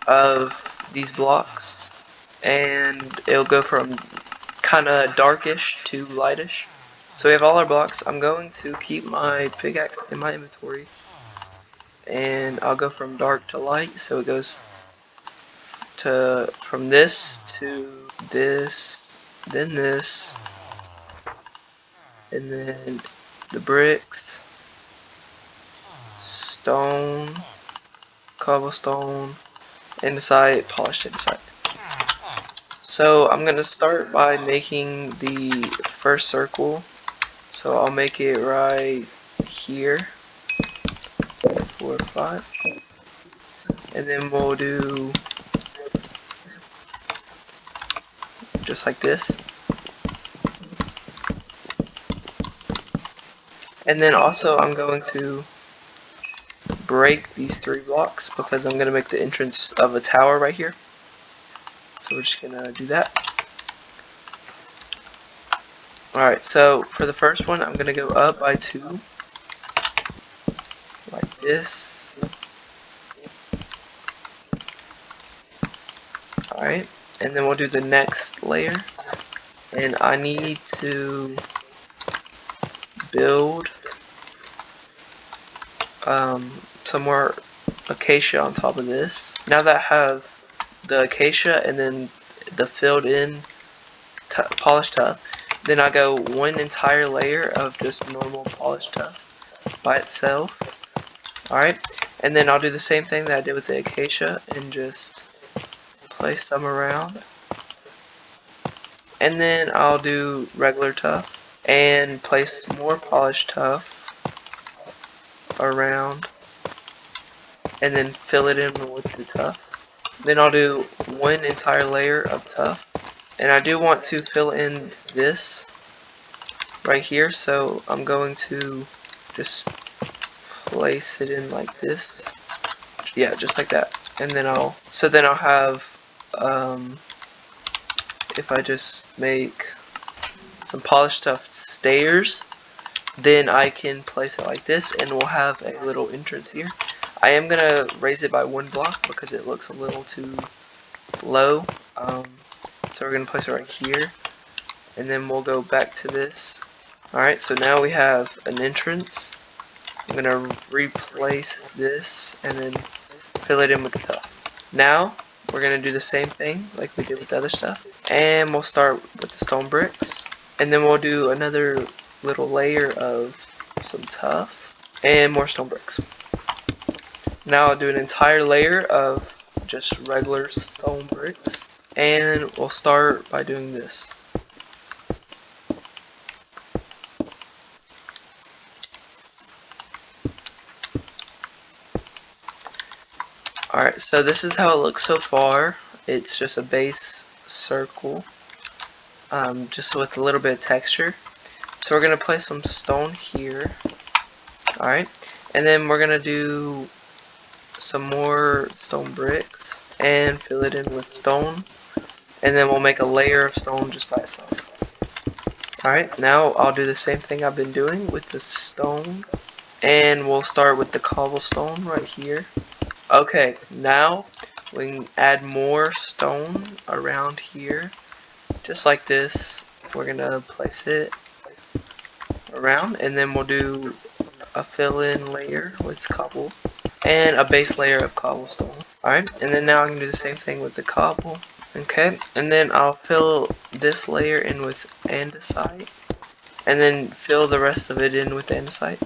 of these blocks, and it'll go from kind of darkish to lightish. So we have all our blocks. I'm going to keep my pickaxe in my inventory, and I'll go from dark to light, so it goes to from this to this, then this, and then the bricks, stone, cobblestone, andesite, polished andesite. So I'm gonna start by making the first circle. So I'll make it right here, 4, 5, and then we'll do just like this. And then also I'm going to break these 3 blocks because I'm going to make the entrance of a tower right here. So we're just going to do that. Alright, so for the first one I'm going to go up by 2, like this. Alright, and then we'll do the next layer. And I need to build some more acacia on top of this. Now that I have the acacia and then the filled in polished tuff, then I go 1 entire layer of just normal polished tuff by itself. Alright, and then I'll do the same thing that I did with the acacia and just place some around. And then I'll do regular tuff and place more polished tuff around, and then fill it in with the tuff. Then I'll do 1 entire layer of tuff, and I do want to fill in this right here, so I'm going to just place it in like this. Yeah, just like that. And then I'll have if I just make some polished tuff stairs, then I can place it like this and we'll have a little entrance here. I am gonna raise it by 1 block because it looks a little too low. So we're gonna place it right here, and then we'll go back to this. Alright, so now we have an entrance. I'm gonna replace this and then fill it in with the tuff. Now we're gonna do the same thing like we did with the other stuff, and we'll start with the stone bricks, and then we'll do another little layer of some tuff and more stone bricks. Now I'll do an entire layer of just regular stone bricks, and we'll start by doing this. Alright, so this is how it looks so far. It's just a base circle, just with a little bit of texture. So we're going to place some stone here. Alright, and then we're going to do some more stone bricks and fill it in with stone. And then we'll make a layer of stone just by itself. Alright, now I'll do the same thing I've been doing with the stone. And we'll start with the cobblestone right here. Okay, now we can add more stone around here, just like this. We're gonna place it around, and then we'll do a fill-in layer with cobble and a base layer of cobblestone. Alright, and then now I can do the same thing with the cobble. Okay, and then I'll fill this layer in with andesite, and then fill the rest of it in with andesite.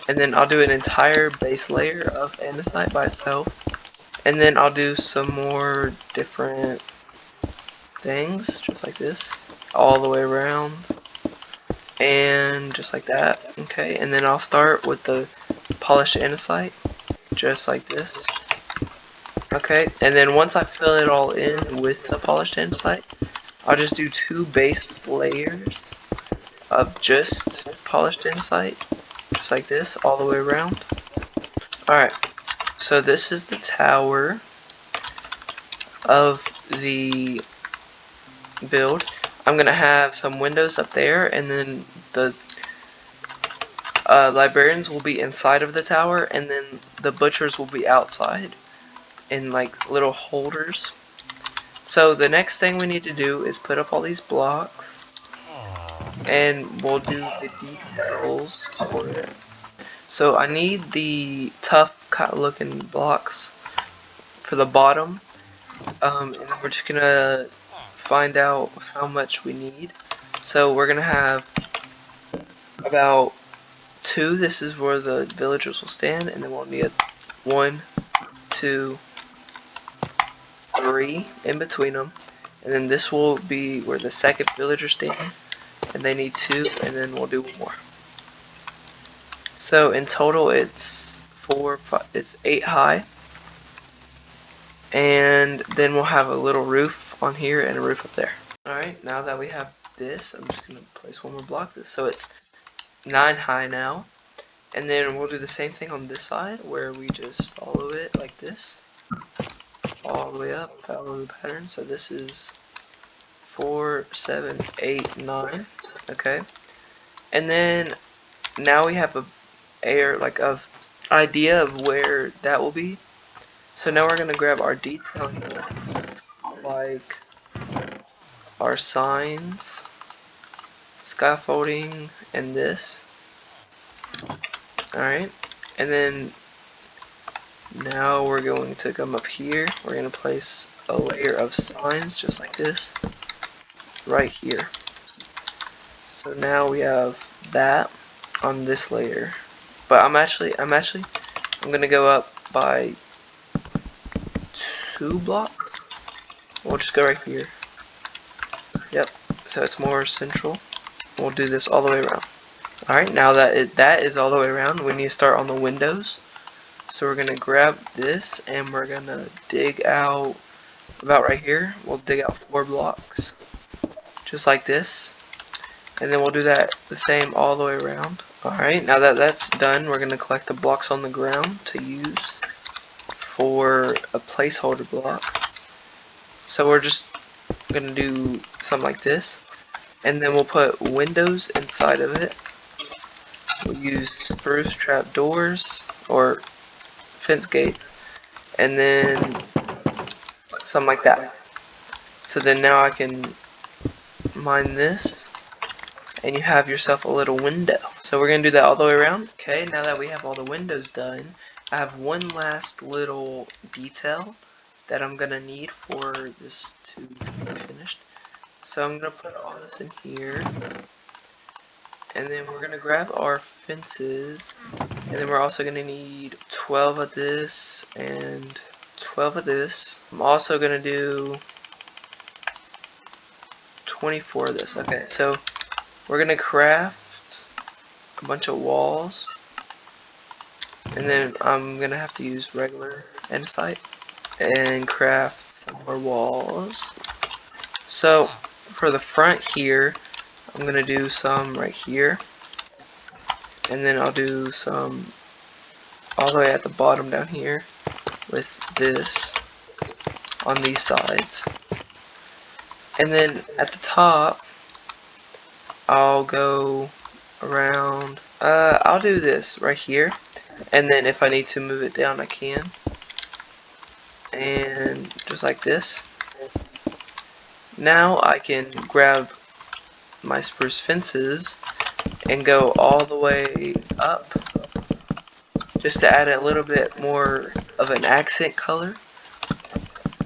And then I'll do an entire base layer of andesite by itself. And then I'll do some more different things, just like this, all the way around, and just like that. Okay, and then I'll start with the polished andesite, just like this. Okay, and then once I fill it all in with the polished andesite, I'll just do 2 base layers of just polished andesite, just like this, all the way around. Alright, so this is the tower of the build. I'm gonna have some windows up there, and then the librarians will be inside of the tower, and then the butchers will be outside in like little holders. So the next thing we need to do is put up all these blocks, and we'll do the details for it. So I need the tough looking blocks for the bottom, and then we're just gonna find out how much we need. So we're gonna have about 2. This is where the villagers will stand, and then we'll need 1, 2, 3 in between them, and then this will be where the second villager stand, and they need 2, and then we'll do 1 more. So in total it's 4, 5, it's 8 high, and then we'll have a little roof on here and a roof up there. Alright, now that we have this, I'm just going to place 1 more block. So it's 9 high now, and then we'll do the same thing on this side where we just follow it like this, all the way up, follow the pattern. So this is 4, 7, 8, 9. Okay, and then now we have a idea of where that will be. So now we're gonna grab our detailing blocks, like our signs, scaffolding, and this. Alright, and then now we're going to come up here. We're going to place a layer of signs just like this right here. So now we have that on this layer. But I'm gonna go up by 2 blocks. We'll just go right here. Yep. So it's more central. We'll do this all the way around. Alright, now that that is all the way around, we need to start on the windows. So we're gonna grab this and we're gonna dig out about right here. We'll dig out 4 blocks, just like this, and then we'll do that the same all the way around. Alright, now that that's done, we're gonna collect the blocks on the ground to use for a placeholder block. So we're just gonna do something like this, and then we'll put windows inside of it. We'll use spruce trap doors or fence gates, and then something like that. So then now I can mine this, and you have yourself a little window. So we're gonna do that all the way around. Okay, now that we have all the windows done, I have one last little detail that I'm gonna need for this to be finished. So I'm gonna put all this in here, and then we're gonna grab our fences, and then we're also gonna need 12 of this and 12 of this. I'm also gonna do 24 of this. Okay, so we're gonna craft a bunch of walls, and then I'm gonna have to use regular andesite and craft some more walls. So for the front here, I'm gonna do some right here, and then I'll do some all the way at the bottom down here with this on these sides, and then at the top I'll go around. I'll do this right here, and then if I need to move it down I can, and just like this. Now I can grab my spruce fences and go all the way up just to add a little bit more of an accent color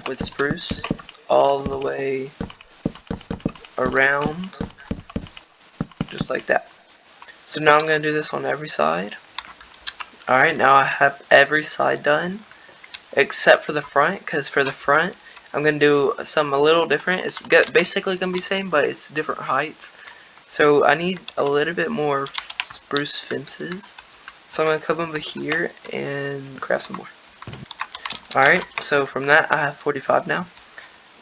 with spruce all the way around, just like that. So now I'm going to do this on every side. Alright, now I have every side done, except for the front, because for the front I'm gonna do something a little different. It's basically gonna be the same, but it's different heights. So I need a little bit more spruce fences. So I'm gonna come over here and craft some more. Alright, so from that I have 45 now.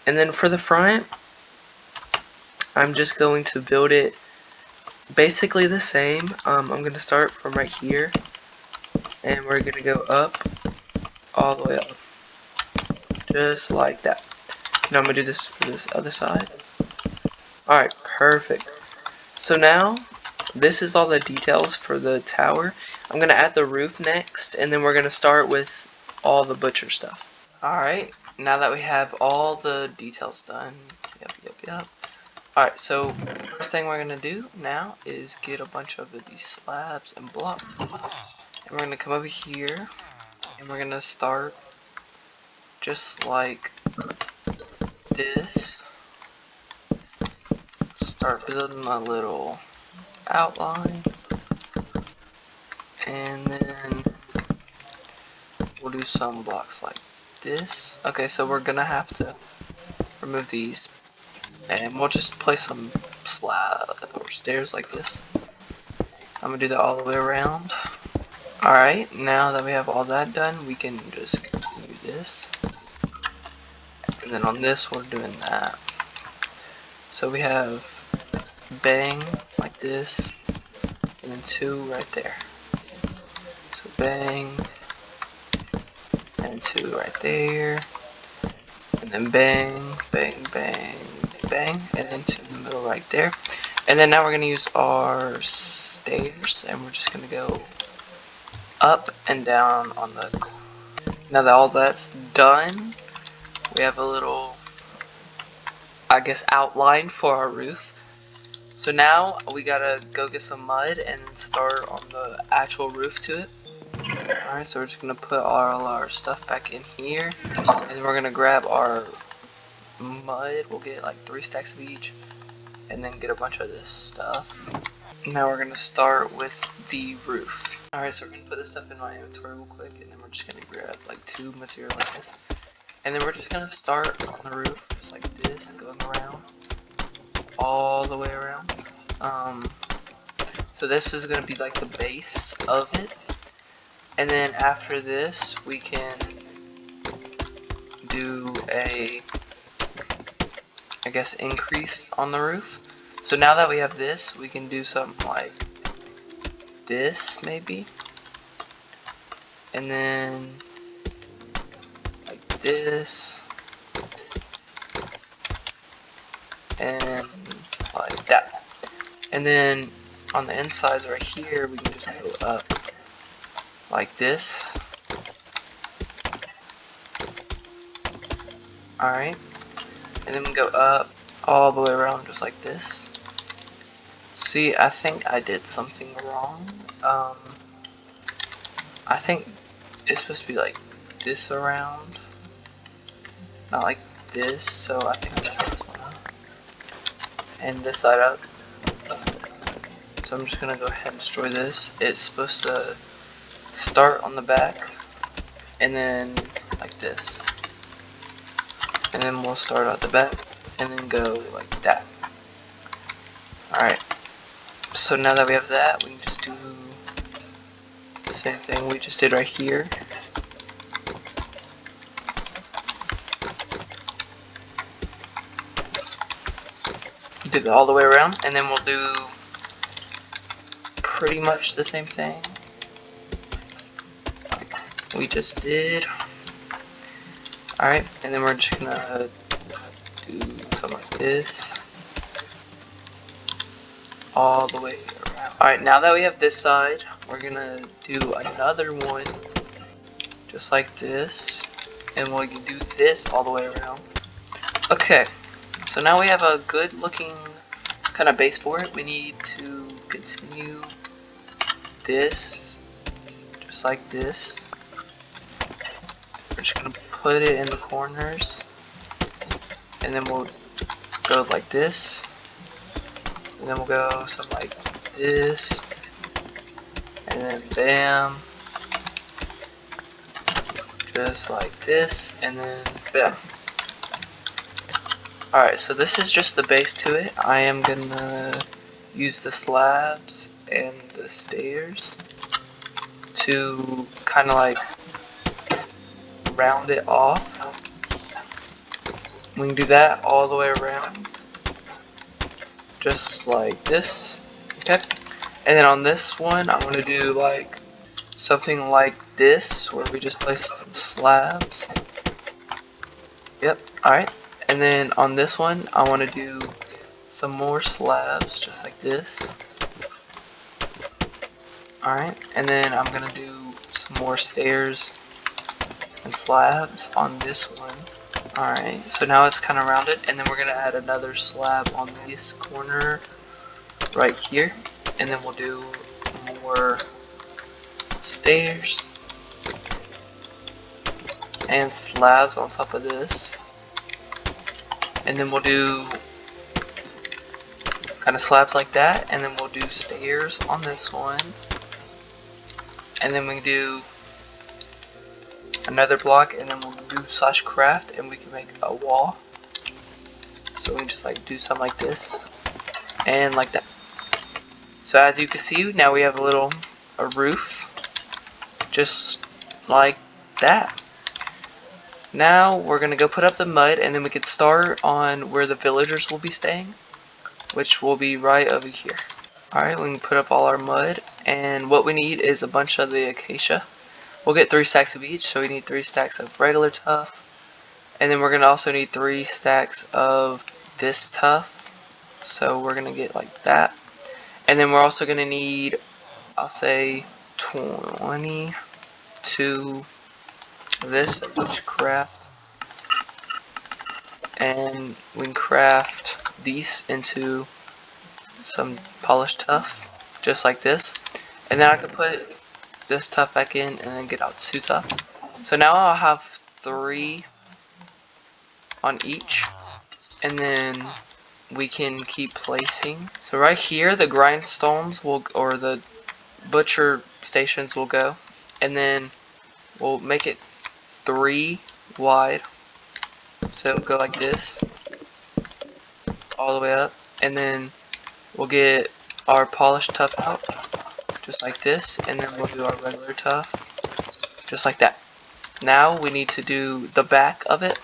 And then for the front, I'm just going to build it basically the same. I'm gonna start from right here, and we're gonna go up all the way up, just like that. Now I'm gonna do this for this other side. Alright, perfect. So now, this is all the details for the tower. I'm gonna add the roof next, and then we're gonna start with all the butcher stuff. Alright, now that we have all the details done, yep. Alright, so first thing we're gonna do now is get a bunch of these slabs and blocks. And we're gonna come over here, and we're gonna start just like this. Start building a little outline, and then we'll do some blocks like this. Okay, so we're gonna have to remove these, and we'll just place some slab or stairs like this. I'm gonna do that all the way around. Alright, now that we have all that done, we can just do this, and then on this we're doing that. So we have bang like this, and then 2 right there. So bang, and 2 right there, and then bang, bang, bang, bang, and then 2 in the middle right there. And then now we're going to use our stairs, and we're just going to go up and down on the... Now that all that's done, we have a little, I guess, outline for our roof. So now we gotta go get some mud and start on the actual roof to it. Alright, so we're just gonna put all our stuff back in here, and then we're gonna grab our mud. We'll get like 3 stacks of each, and then get a bunch of this stuff. Now we're gonna start with the roof. Alright, so we're gonna put this stuff in my inventory real quick, and then we're just gonna grab like 2 material like this. And then we're just gonna start on the roof, just like this, going around, all the way around. So this is gonna be like the base of it. And then after this, we can do a, I guess, increase on the roof. So now that we have this, we can do something like this, maybe. And then like this. And like that. And then on the insides right here, we can just go up like this. Alright. And then we go up all the way around just like this. See, I think I did something wrong. I think it's supposed to be like this around, not like this, so I think I'm gonna try this one out. And this side up. So I'm just gonna go ahead and destroy this. It's supposed to start on the back, and then like this. And then we'll start at the back, and then go like that. Alright. So now that we have that, we can just do the same thing we just did right here. Do that all the way around, and then we'll do pretty much the same thing we just did. Alright, and then we're just gonna do something like this all the way around. Alright, now that we have this side, we're gonna do another one just like this, and we can do this all the way around. Okay, so now we have a good looking kind of base for it. We need to continue this just like this. We're just gonna put it in the corners, and then we'll go like this, and then we'll go something like this, and then bam, just like this, and then bam. Alright, so this is just the base to it. I am gonna use the slabs and the stairs to kind of like round it off. We can do that all the way around, just like this. Okay, and then on this one I'm gonna do like something like this, where we just place some slabs. Yep, alright. And then on this one I want to do some more slabs, just like this. Alright, and then I'm gonna do some more stairs and slabs on this one. Alright, so now it's kind of rounded, and then we're gonna add another slab on this corner right here, and then we'll do more stairs and slabs on top of this, and then we'll do kind of slabs like that, and then we'll do stairs on this one, and then we can do another block, and then we'll do slash craft, and we can make a wall. So we can just like do something like this and like that. So as you can see, now we have a roof just like that. Now we're gonna go put up the mud, and then we can start on where the villagers will be staying, which will be right over here. Alright, we can put up all our mud, and what we need is a bunch of the acacia. We'll get 3 stacks of each, so we need 3 stacks of regular tuff, and then we're gonna also need 3 stacks of this tuff, so we're gonna get like that. And then we're also gonna need, I'll say 22 of this each craft, and we can craft these into some polished tuff, just like this. And then I can put this tuff back in and then get out 2 tuff. So now I'll have 3 on each, and then we can keep placing. So right here the grindstones will, or the butcher stations will go, and then we'll make it 3 wide, so it'll go like this all the way up, and then we'll get our polished tuff out just like this, and then we'll do our regular tuff just like that. Now we need to do the back of it.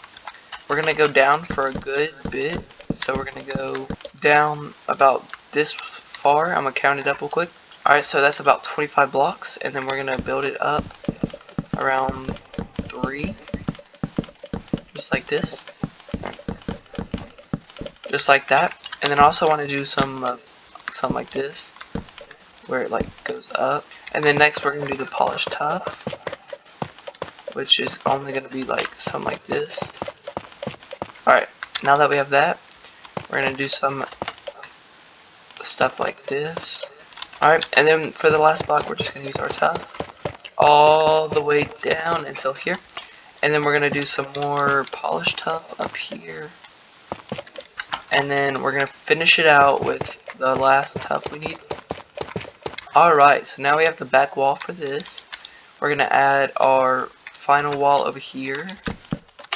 We're gonna go down for a good bit, so we're gonna go down about this far. I'm gonna count it up real quick. Alright, so that's about 25 blocks, and then we're gonna build it up around 3, just like this, just like that. And then I also want to do some like this, where it like goes up. And then next we're gonna do the polished tuff, which is only gonna be like something like this. Alright, now that we have that, we're gonna do some stuff like this. Alright, and then for the last block we're just gonna use our tuff all the way down until here, and then we're gonna do some more polished tuff up here, and then we're gonna finish it out with the last tuff we need. Alright, so now we have the back wall for this. We're gonna add our final wall over here,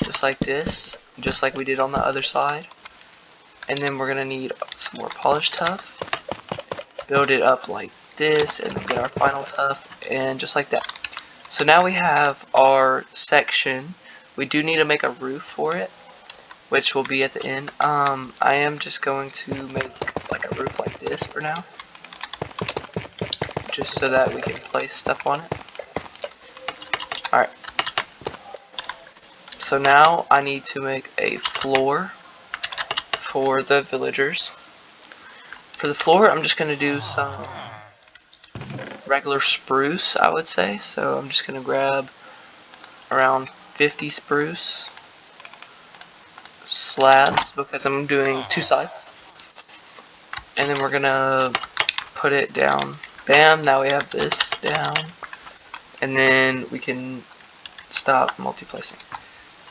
just like this, just like we did on the other side. And then we're gonna need some more polished tuff, build it up like this, and then get our final tuff, and just like that. So now we have our section. We do need to make a roof for it, which will be at the end. I am just going to make like a roof like this for now, just so that we can place stuff on it. Alright, so now I need to make a floor for the villagers. For the floor, I'm just going to do some regular spruce, I would say. So I'm just going to grab around 50 spruce slabs, because I'm doing 2 sides. And then we're going to put it down. Bam, now we have this down. And then we can stop multiplacing.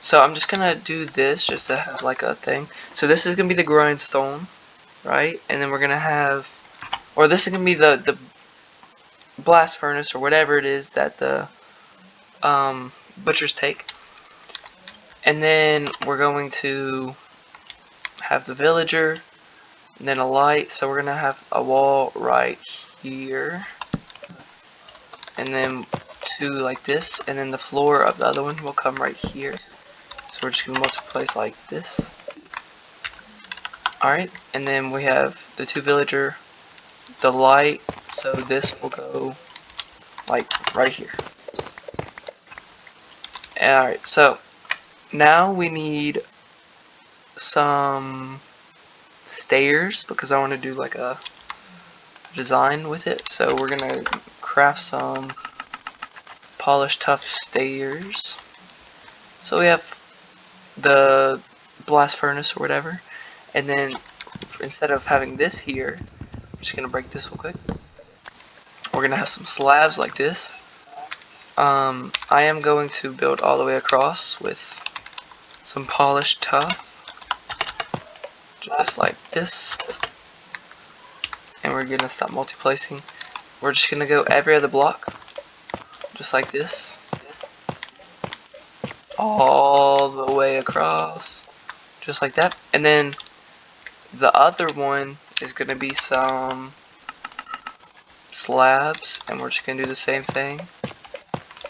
So I'm just gonna do this just to have like a thing. So this is gonna be the grindstone, right? And then we're gonna have, or this is gonna be the blast furnace or whatever it is that the butcher's take. And then we're going to have the villager, and then a light. So we're gonna have a wall right here, and then two like this, and then the floor of the other one will come right here. So we're just gonna multiply like this. Alright, and then we have the two villager, the light, so this will go like right here. Alright, so now we need some stairs because I want to do like a design with it. So we're gonna craft some polished tough stairs. So we have the blast furnace or whatever, and then instead of having this here, I'm just gonna break this real quick. We're gonna have some slabs like this. I am going to build all the way across with some polished tough, just like this. And we're gonna stop multiplacing. We're just gonna go every other block, just like this, all the way across, just like that. And then the other one is gonna be some slabs, and we're just gonna do the same thing,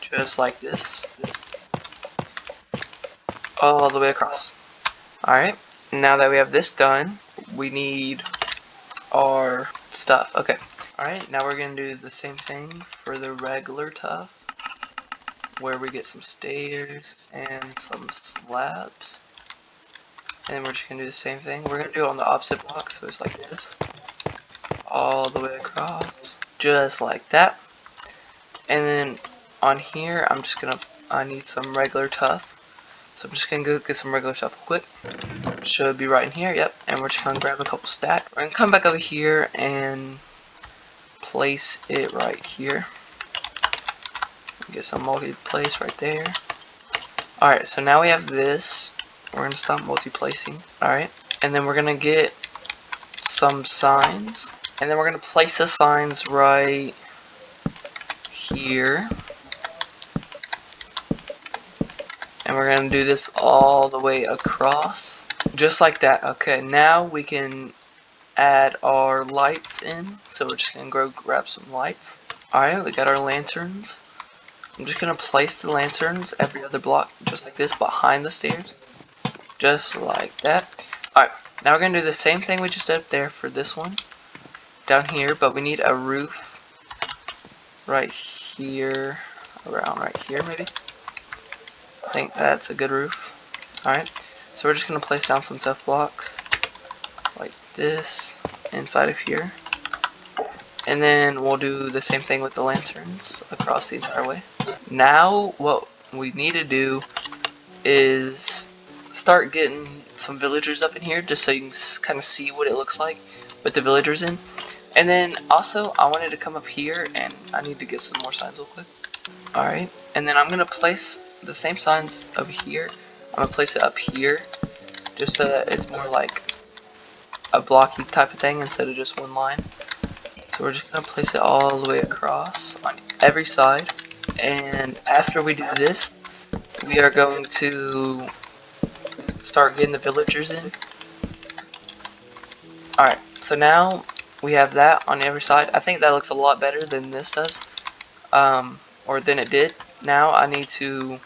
just like this, all the way across. Alright, now that we have this done, we need our stuff. Okay. Alright, now we're gonna do the same thing for the regular tough, where we get some stairs and some slabs. And then we're just gonna do the same thing. We're gonna do it on the opposite block, so it's like this, all the way across, just like that. And then on here, I need some regular tough. So I'm just gonna go get some regular tough quick. Should be right in here, yep. And we're just gonna grab a couple stacks. We're gonna come back over here and place it right here. Get some multi-place right there. Alright, so now we have this. We're gonna stop multi-placing. Alright, and then we're gonna get some signs. And then we're gonna place the signs right here. And we're gonna do this all the way across, just like that. Okay, now we can add our lights in. So we're just gonna go grab some lights. Alright, we got our lanterns. I'm just gonna place the lanterns every other block, just like this, behind the stairs, just like that. Alright, now we're gonna do the same thing we just did up there for this one down here, but we need a roof right here, around right here maybe. I think that's a good roof. Alright, so we're just going to place down some tough blocks like this inside of here. And then we'll do the same thing with the lanterns across the entire way. Now what we need to do is start getting some villagers up in here, just so you can kind of see what it looks like with the villagers in. And then also I wanted to come up here, and I need to get some more signs real quick. Alright, and then I'm going to place the same signs over here. I'm going to place it up here, just so that it's more like a blocky type of thing instead of just one line. So we're just going to place it all the way across on every side. And after we do this, we are going to start getting the villagers in. Alright, so now we have that on every side. I think that looks a lot better than this does. Or than it did. Now I need to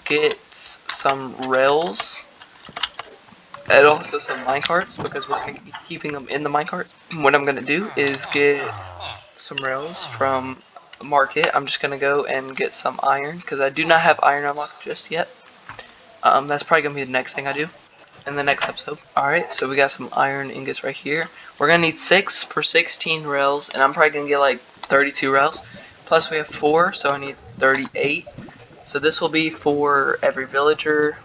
get some rails and also some minecarts, because we're going to be keeping them in the minecarts. What I'm going to do is get some rails from the market. I'm just going to go and get some iron, because I do not have iron unlocked just yet. That's probably going to be the next thing I do in the next episode. Alright, so we got some iron ingots right here. We're going to need 6 for 16 rails, and I'm probably going to get like 32 rails. Plus we have 4, so I need 38. So this will be for every villager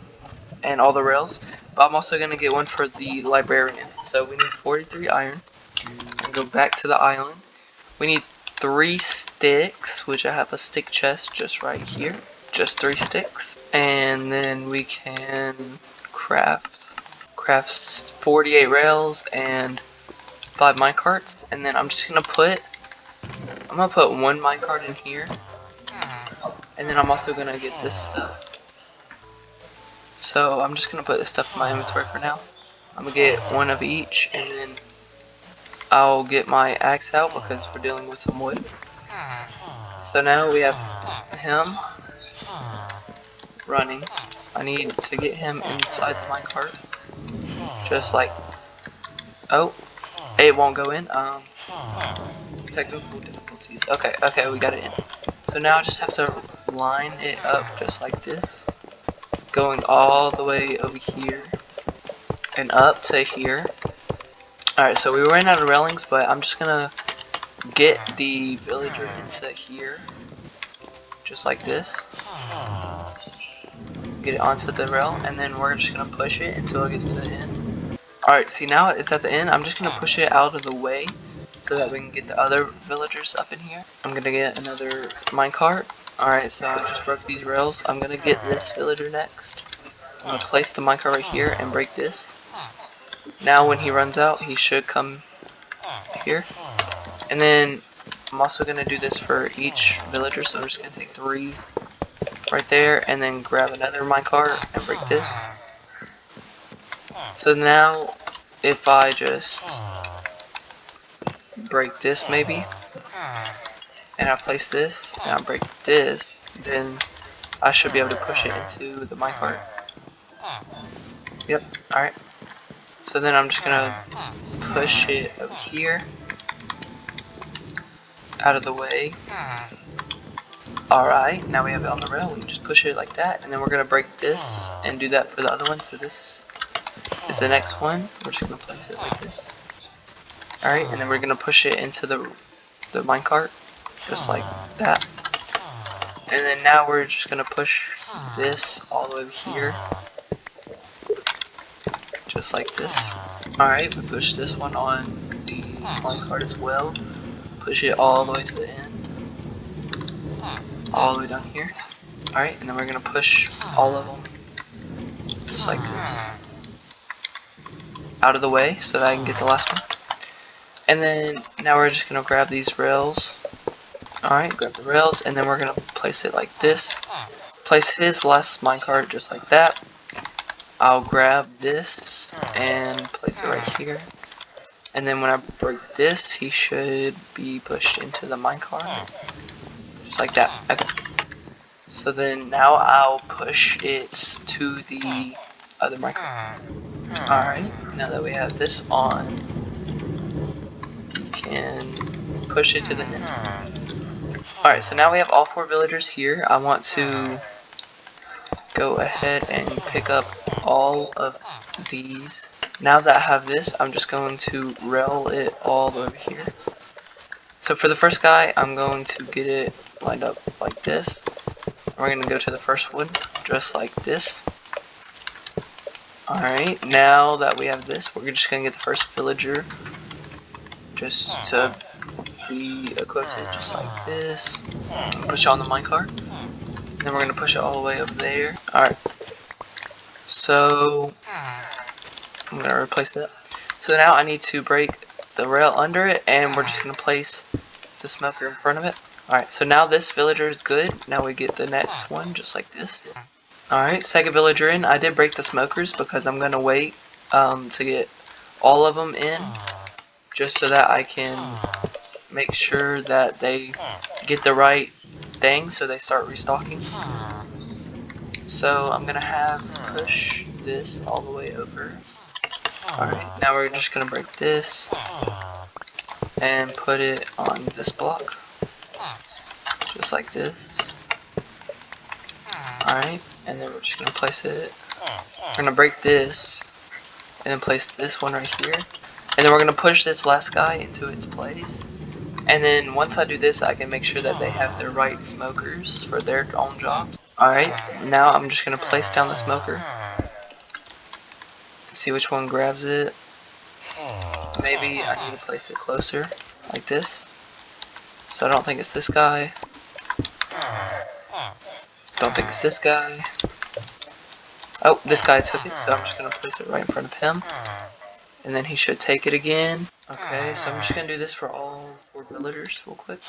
and all the rails. But I'm also going to get one for the librarian. So we need 43 iron. And go back to the island. We need 3 sticks, which I have a stick chest just right here. Just 3 sticks. And then we can craft 48 rails and 5 minecarts. And then I'm just going to put one minecart in here, And then I'm also gonna get this stuff. So I'm just gonna put this stuff in my inventory for now. I'm gonna get one of each, and then I'll get my axe out because we're dealing with some wood. So now we have him running. I need to get him inside the minecart. Just like, oh, it won't go in. Technical difficulties. Okay, we got it in. So now I just have to line it up just like this, going all the way over here and up to here. Alright, so we ran out of railings, but I'm just gonna get the villager into here, just like this. Get it onto the rail, and then we're just gonna push it until it gets to the end. Alright, see now it's at the end. I'm just gonna push it out of the way so that we can get the other villagers up in here. I'm gonna get another minecart. Alright, so I just broke these rails. I'm gonna get this villager next. I'm gonna place the minecart right here and break this. Now when he runs out, he should come here. And then I'm also gonna do this for each villager, so I'm just gonna take 3 right there and then grab another minecart and break this. So now if I just break this maybe, and I place this and I break this, then I should be able to push it into the minecart. Yep, alright. So then I'm just gonna push it over here, out of the way. Alright, now we have it on the rail. We can just push it like that, and then we're gonna break this and do that for the other one. So this is the next one. We're just gonna place it like this. Alright, and then we're gonna push it into the minecart, just like that. And then now we're just gonna push this all the way over here, just like this. Alright, we push this one on the minecart as well. Push it all the way to the end. All the way down here. Alright, and then we're gonna push all of them just like this out of the way so that I can get the last one. And then now we're just gonna grab these rails. Alright, grab the rails, and then we're gonna place it like this. Place his last minecart just like that. I'll grab this and place it right here. And then when I break this, he should be pushed into the minecart. Just like that. Okay. So then now I'll push it to the other minecart. Alright, now that we have this on, we can push it to the end. Alright, so now we have all 4 villagers here. I want to go ahead and pick up all of these. Now that I have this, I'm just going to rail it all over here. So for the first guy, I'm going to get it lined up like this. We're going to go to the first one, just like this. Alright, now that we have this, we're just going to get the first villager just to be equipped just like this. Push it on the minecart. Then we're going to push it all the way over there. Alright, so I'm going to replace that. So now I need to break the rail under it, and we're just going to place the smoker in front of it. Alright, so now this villager is good. Now we get the next one just like this. Alright, second villager in. I did break the smokers because I'm going to wait to get all of them in, just so that I can make sure that they get the right thing so they start restocking. So I'm going to have push this all the way over. Alright, now we're just going to break this and put it on this block, just like this. Alright, and then we're just going to place it, we're going to break this, and then place this one right here. And then we're going to push this last guy into its place. And then once I do this, I can make sure that they have the right smokers for their own jobs. Alright, now I'm just going to place down the smoker. See which one grabs it. Maybe I need to place it closer, like this. So I don't think it's this guy. Don't think it's this guy. Oh, this guy took it, so I'm just going to place it right in front of him. And then he should take it again. Okay, so I'm just going to do this for all 4 villagers real quick.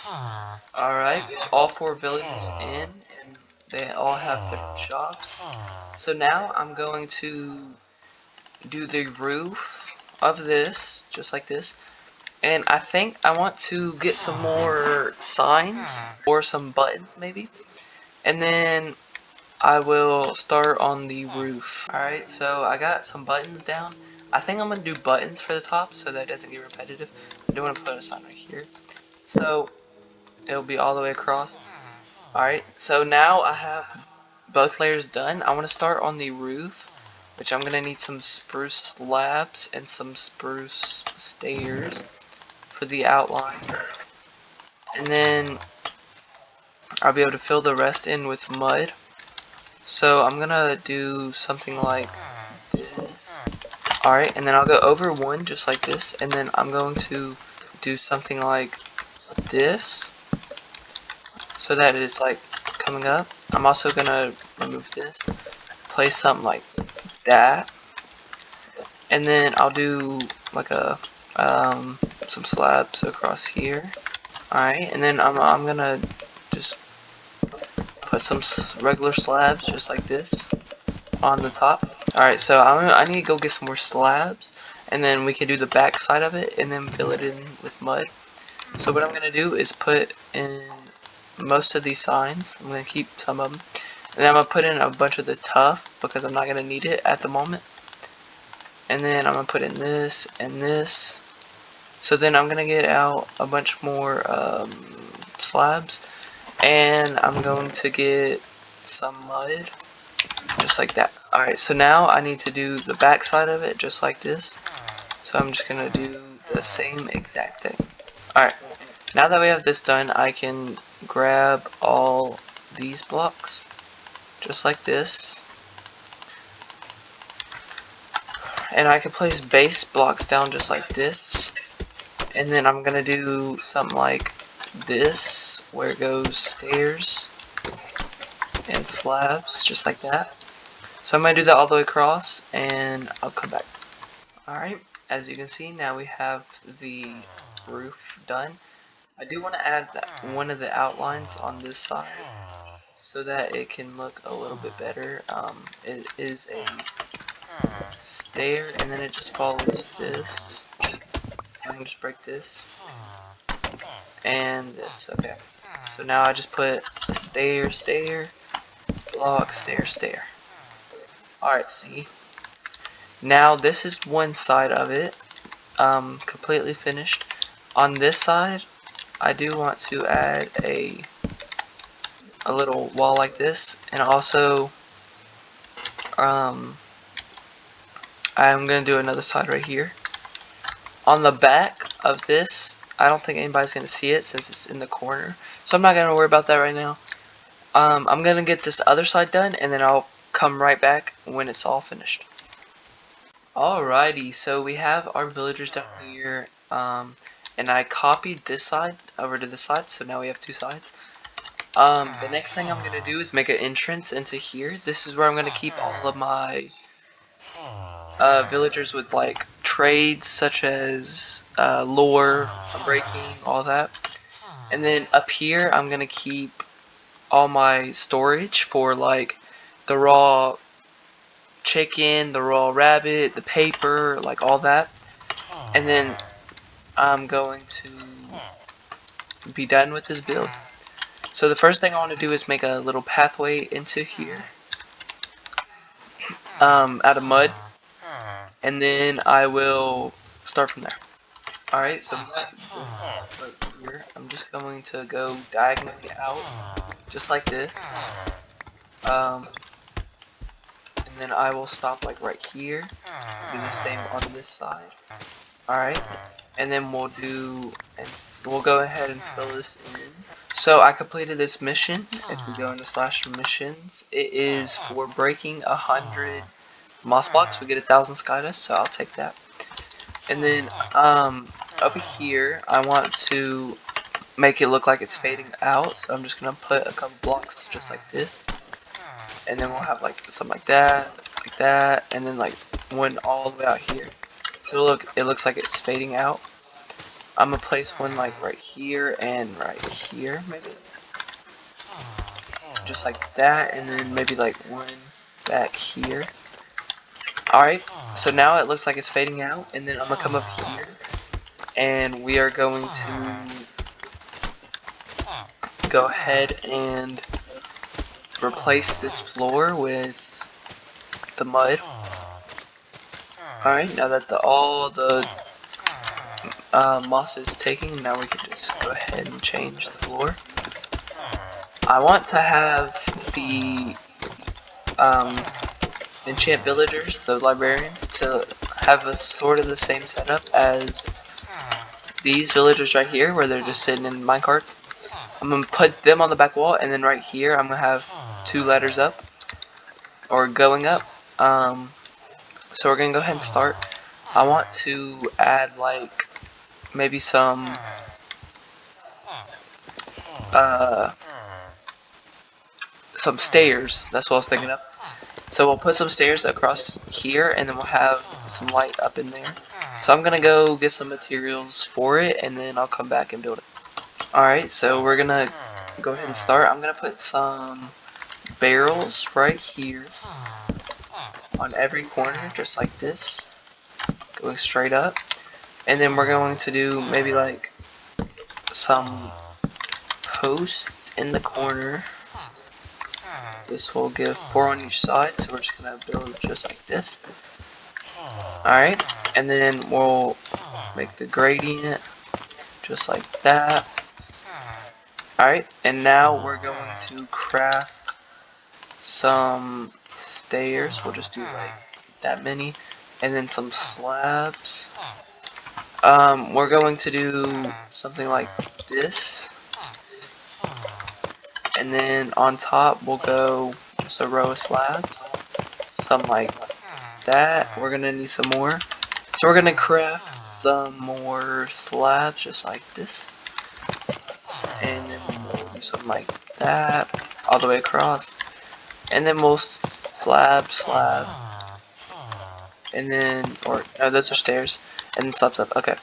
Alright, all 4 villagers in, and They all have their jobs. So now I'm going to do the roof of this, just like this. And I think I want to get some more signs or some buttons maybe. And then I will start on the roof. Alright, so I got some buttons down. I think I'm going to do buttons for the top so that it doesn't get repetitive. I do want to put a sign right here. So it'll be all the way across. Alright, so now I have both layers done. I want to start on the roof, which I'm going to need some spruce slabs and some spruce stairs for the outline. And then I'll be able to fill the rest in with mud. So I'm going to do something like this. Alright, and then I'll go over one just like this, and then I'm going to do something like this so that it's like coming up. I'm also going to remove this, place something like that, and then I'll do like a some slabs across here. Alright, and then I'm gonna just put some regular slabs just like this on the top. Alright, so I need to go get some more slabs, and then we can do the back side of it and then fill it in with mud. So what I'm gonna do is put in most of these signs. I'm gonna keep some of them, and then I'm gonna put in a bunch of the tuff because I'm not gonna need it at the moment. And then I'm gonna put in this and this. So then I'm gonna get out a bunch more slabs, and I'm going to get some mud, just like that. Alright, so now I need to do the back side of it just like this. So I'm just gonna do the same exact thing. Alright, now that we have this done, I can grab all these blocks just like this, and I can place base blocks down just like this. And then I'm gonna do something like this, where it goes stairs and slabs, just like that. So I'm gonna do that all the way across, and I'll come back. Alright, as you can see, now we have the roof done. I do want to add one of the outlines on this side so that it can look a little bit better. It is a stair, and then it just follows this. I'm gonna just break this and this. Okay, so now I just put stair, stair, block, stair, stair. Alright, see, now this is one side of it completely finished. On this side I do want to add a little wall like this, and also I'm gonna do another side right here. On the back of this, I don't think anybody's gonna see it since it's in the corner, so I'm not gonna worry about that right now. I'm gonna get this other side done, and then I'll come right back when it's all finished. Alrighty, so we have our villagers down here, and I copied this side over to this side, so now we have two sides. The next thing I'm gonna do is make an entrance into here. This is where I'm gonna keep all of my villagers with like trades such as lore, breaking, all that. And then up here I'm gonna keep all my storage for like the raw chicken, the raw rabbit, the paper, like all that. And then I'm going to be done with this build. So the first thing I want to do is make a little pathway into here out of mud, and then I will start from there. Alright, so we got this right here. I'm just going to go diagonally out, just like this. And then I will stop like right here. Do the same on this side. Alright, and then we'll go ahead and fill this in. So I completed this mission. If we go into /missions, it is for breaking 100 moss blocks. We get 1,000 skydust, so I'll take that. And then over here, I want to make it look like it's fading out, so I'm just gonna put a couple blocks just like this, and then we'll have like something like that, and then like one all the way out here. So look, it looks like it's fading out. I'm gonna place one like right here and right here, maybe, just like that, and then maybe like one back here. Alright, so now it looks like it's fading out, and then I'm gonna come up here, and we are going to go ahead and replace this floor with the mud. Alright, now that all the moss is taking, now we can just go ahead and change the floor. I want to have the enchant villagers, the librarians, to have a sort of the same setup as these villagers right here, where they're just sitting in minecarts. I'm going to put them on the back wall, and then right here I'm going to have 2 ladders up, or going up. So we're going to go ahead and start. I want to add like maybe some stairs. That's what I was thinking of. So we'll put some stairs across here, and then we'll have some light up in there. So I'm gonna go get some materials for it, and then I'll come back and build it. Alright, so we're gonna go ahead and start. I'm gonna put some barrels right here on every corner, just like this, going straight up. And then we're going to do maybe like some posts in the corner. This will give 4 on each side, so we're just gonna build just like this. Alright, and then we'll make the gradient just like that. Alright, and now we're going to craft some stairs. We'll just do like that many, and then some slabs. We're going to do something like this, and then on top we'll go just a row of slabs, some like that. We're gonna need some more, so we're gonna craft some more slabs just like this, and then we'll do something like that all the way across, and then we'll slab, and then, or no, those are stairs, and then slabs up. Okay,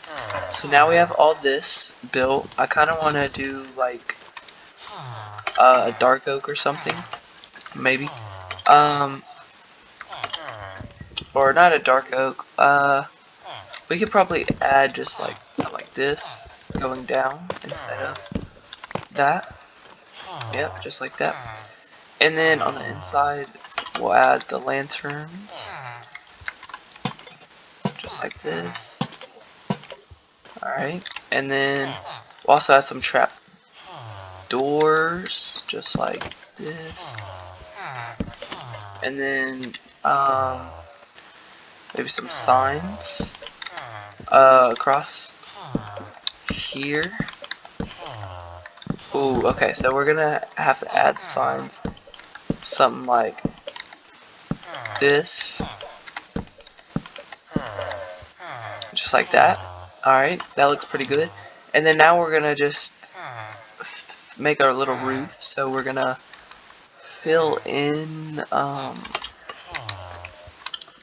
so now we have all this built. I kind of want to do like a dark oak or something, maybe, or not a dark oak. We could probably add just like something like this going down instead of that. Yep, just like that. And then on the inside we'll add the lanterns just like this. Alright, and then we'll also add some trap doors just like this, and then maybe some signs across here. Ooh, okay, so we're gonna have to add signs, something like this, just like that. Alright, that looks pretty good. And then now we're gonna just make our little roof. So we're gonna fill in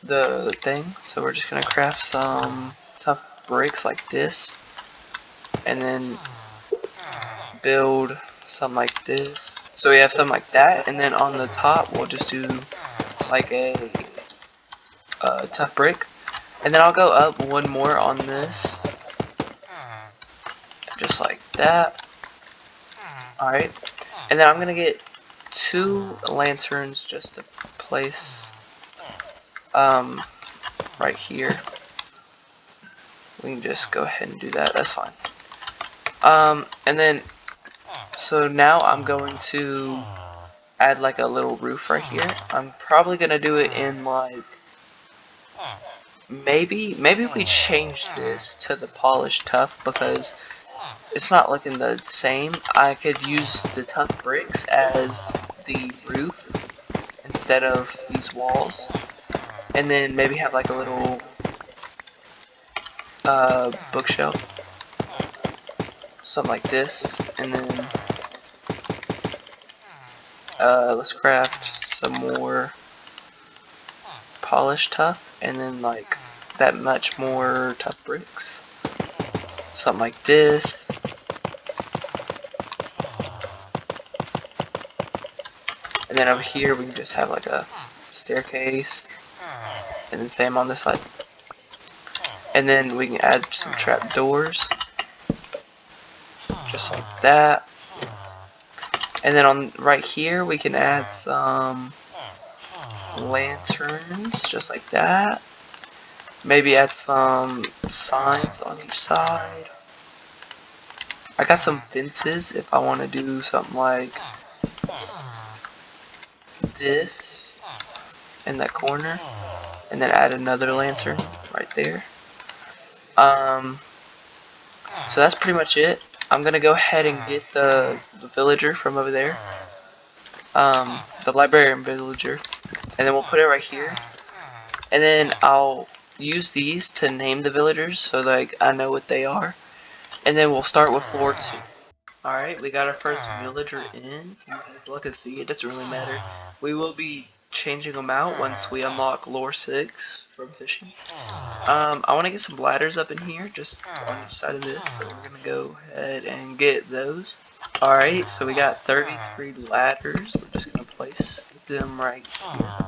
the thing. So we're just gonna craft some tough bricks like this, and then build something like this. So we have something like that, and then on the top we'll just do like a tough brick, and then I'll go up one more on this, just like that. Alright, and then I'm gonna get 2 lanterns just to place right here. We can just go ahead and do that, that's fine. And then so now I'm going to add like a little roof right here. I'm probably gonna do it in like, maybe we change this to the polished tough because it's not looking the same. I could use the tough bricks as the roof instead of these walls, and then maybe have like a little bookshelf, something like this, and then let's craft some more polished tough, and then like that much more tough bricks, something like this. And then over here we can just have like a staircase, and then same on this side. And then we can add some trap doors, just like that. And then on right here we can add some lanterns, just like that. Maybe add some signs on each side. I got some fences if I want to do something like this in that corner, and then add another lantern right there. So that's pretty much it. I'm gonna go ahead and get the villager from over there, the librarian villager, and then we'll put it right here. And then I'll use these to name the villagers so like I know what they are. And then we'll start with floor 2. Alright, we got our first villager in. You guys look and see, it doesn't really matter. We will be changing them out once we unlock lore 6 from fishing. I want to get some ladders up in here, just on each side of this, so we're going to go ahead and get those. Alright, so we got 33 ladders. We're just going to place them right here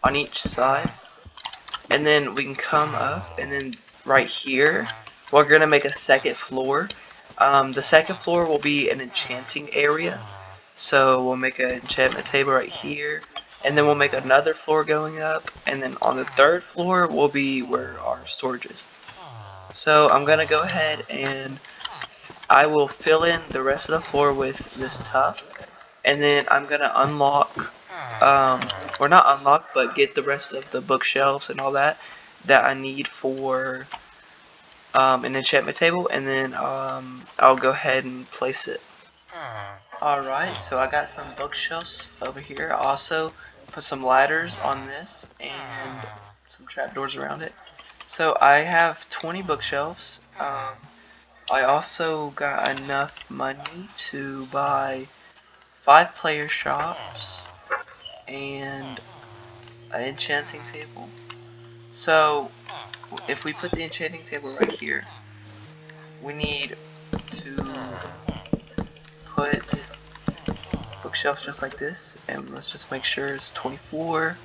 on each side. And then we can come up, and then right here, we're going to make a second floor. The second floor will be an enchanting area. So we'll make an enchantment table right here. And then we'll make another floor going up. And then on the third floor will be where our storage is. So I'm going to go ahead and I will fill in the rest of the floor with this tuff. And then I'm going to unlock, or not unlock, but get the rest of the bookshelves and all that I need for an enchantment table. And then I'll go ahead and place it. Alright, so I got some bookshelves over here. I also put some ladders on this and some trapdoors around it. So I have 20 bookshelves. I also got enough money to buy 5 player shops and an enchanting table. So if we put the enchanting table right here, we need to put bookshelves just like this, and let's just make sure it's 24.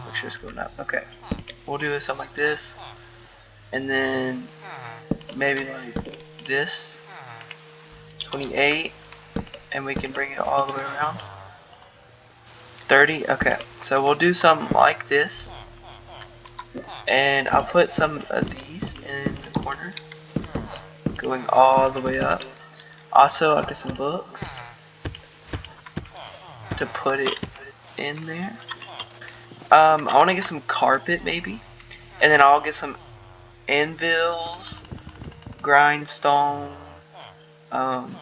Make sure it's going up. Okay, we'll do something like this, and then maybe like this, 28, and we can bring it all the way around. 30. Okay, so we'll do something like this, and I'll put some of these in the corner, going all the way up. Also, I'll get some books to put it in there. I want to get some carpet maybe, and then I'll get some anvils, grindstone, and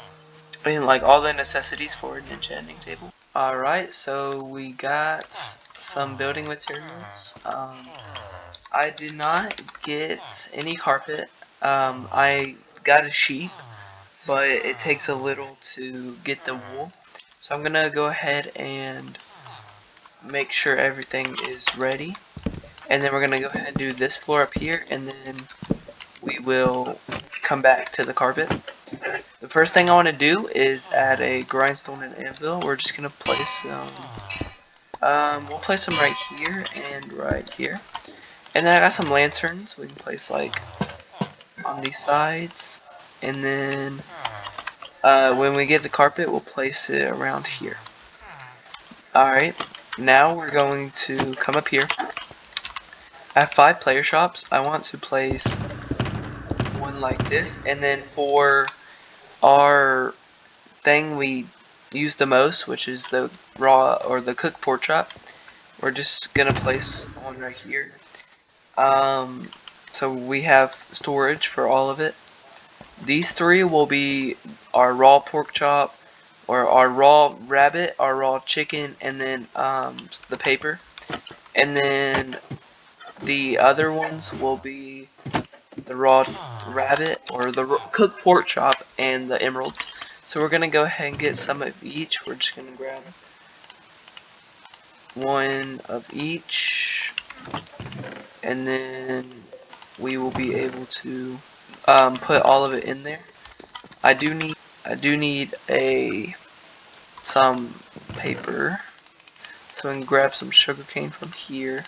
like all the necessities for an enchanting table. Alright, so we got some building materials. I did not get any carpet. I got a sheep, but it takes a little to get the wool. So I'm gonna go ahead and make sure everything is ready. And then we're gonna go ahead and do this floor up here, and then we will come back to the carpet. The first thing I want to do is add a grindstone and anvil. We're just gonna place some. We'll place them right here and right here. And then I got some lanterns we can place like on these sides. And then when we get the carpet, we'll place it around here. Alright, now we're going to come up here. I have 5 player shops. I want to place one like this, and then for our thing we use the most, which is the raw or the cooked pork chop, we're just gonna place one right here. So we have storage for all of it. These 3 will be our raw pork chop, or our raw rabbit, our raw chicken, and then the paper. And then the other ones will be the raw rabbit, or the cooked pork chop, and the emeralds. So we're gonna go ahead and get some of each. We're just gonna grab one of each, and then we will be able to put all of it in there. I do need a some paper. So we can grab some sugarcane from here.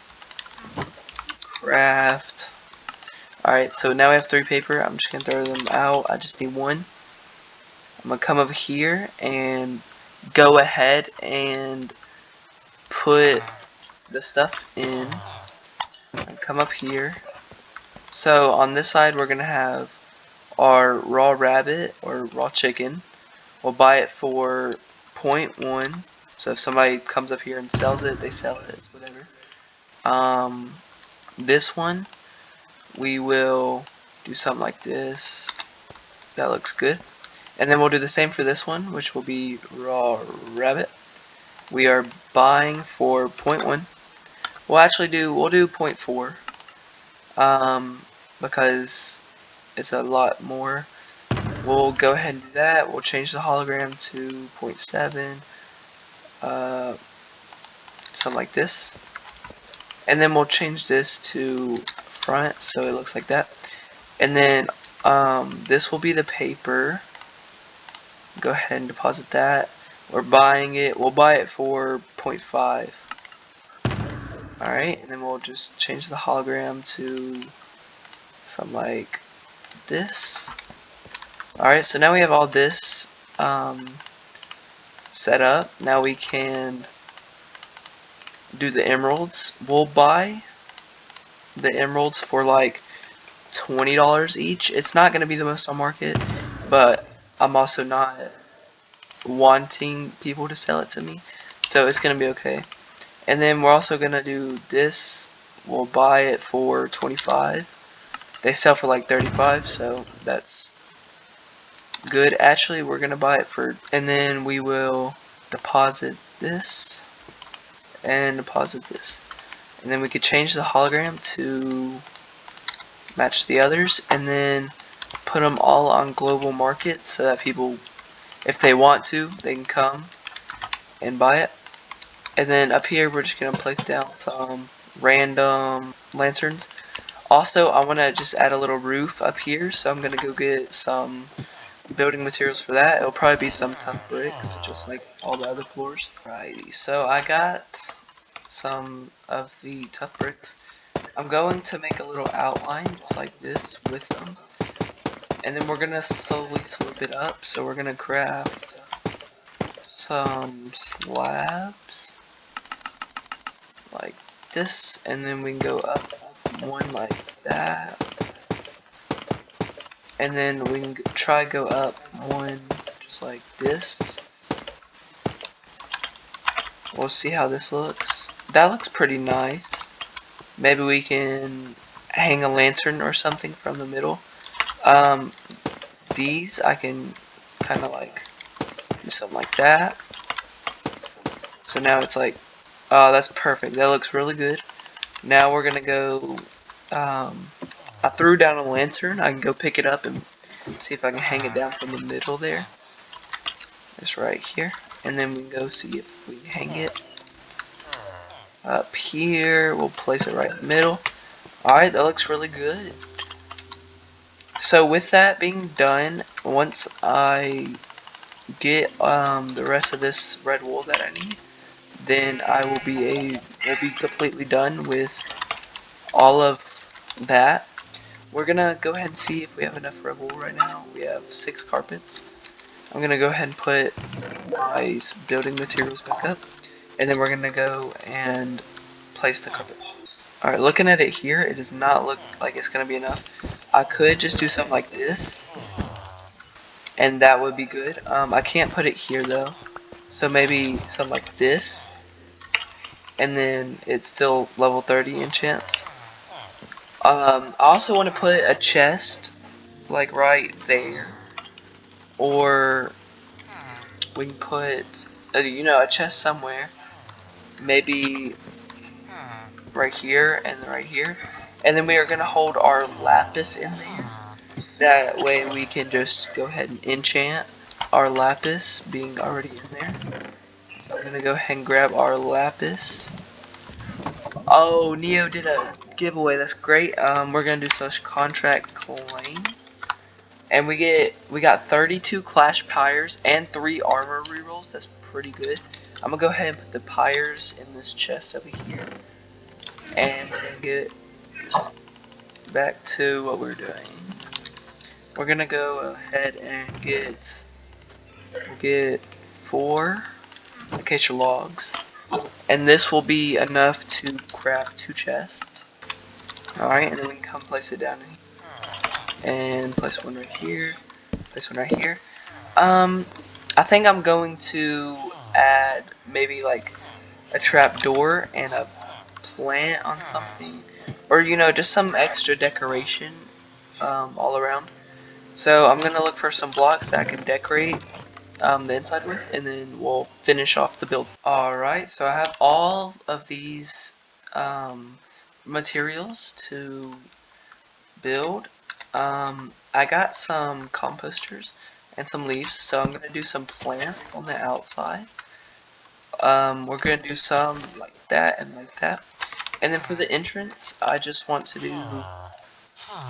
Craft. Alright, so now we have 3 paper. I'm just going to throw them out. I just need 1. I'm going to come over here and go ahead and put the stuff in. And come up here. So on this side we're going to have our raw rabbit or raw chicken. We'll buy it for 0.1. So if somebody comes up here and sells it, they sell it. It's whatever. This one, we will do something like this. That looks good. And then we'll do the same for this one, which will be raw rabbit. We are buying for 0.1. We'll do 0.4. Because it's a lot more. We'll go ahead and do that. We'll change the hologram to 0.7. Something like this. And then we'll change this to front so it looks like that. And then this will be the paper. Go ahead and deposit that. We're buying it. We'll buy it for 0.5. Alright, and then we'll just change the hologram to something like this. Alright, so now we have all this set up. Now we can do the emeralds. We'll buy the emeralds for like $20 each. It's not going to be the most on market, but I'm also not wanting people to sell it to me, so it's going to be okay. And then we're also going to do this. We'll buy it for 25. They sell for like 35, so that's good. Actually, we're going to buy it for, and then we will deposit this and deposit this. And then we could change the hologram to match the others, and then put them all on global market so that people, if they want to, they can come and buy it. And then up here we're just going to place down some random lanterns. Also, I want to just add a little roof up here, so I'm going to go get some building materials for that. It'll probably be some tough bricks, just like all the other floors. Alrighty, so I got some of the tough bricks. I'm going to make a little outline just like this with them, and then we're gonna slowly slope it up. So we're gonna craft some slabs like this, and then we can go up one like that, and then we can try go up one just like this. We'll see how this looks. That looks pretty nice. Maybe we can hang a lantern or something from the middle. These I can kind of like do something like that. So now it's like, oh, that's perfect. That looks really good. Now we're gonna go. I threw down a lantern. I can go pick it up and see if I can hang it down from the middle there. It's right here, and then we can go see if we can hang it up here. We'll place it right in the middle. Alright, that looks really good. So with that being done, once I get the rest of this red wool that I need, then I will be completely done with all of that. We're gonna go ahead and see if we have enough red wool right now. We have 6 carpets. I'm gonna go ahead and put my building materials back up, and then we're gonna go and place the carpet. Alright, looking at it here, it does not look like it's gonna be enough. I could just do something like this, and that would be good. I can't put it here though, so maybe something like this, and then it's still level 30 enchants. I also want to put a chest like right there, or we can put a chest somewhere, maybe right here and right here, and then we are gonna hold our lapis in there. That way we can just go ahead and enchant our lapis being already in there. So I'm gonna go ahead and grab our lapis. Oh, Neo did a giveaway. That's great. We're gonna do such contract claim, and we got 32 clash pyres and 3 armor rerolls. That's pretty good. I'm gonna go ahead and put the pyres in this chest over here, and we're gonna get back to what we're doing. We're gonna go ahead and get 4 acacia logs, and this will be enough to craft 2 chests. Alright, and then we can come place it down here, and place one right here, place one right here. I think I'm going to add maybe like a trap door and a plant on something, or you know, just some extra decoration all around. So I'm gonna look for some blocks that I can decorate the inside with, and then we'll finish off the build. Alright, so I have all of these materials to build. I got some composters and some leaves, so I'm gonna do some plants on the outside. We're gonna do some like that and like that, and then for the entrance I just want to do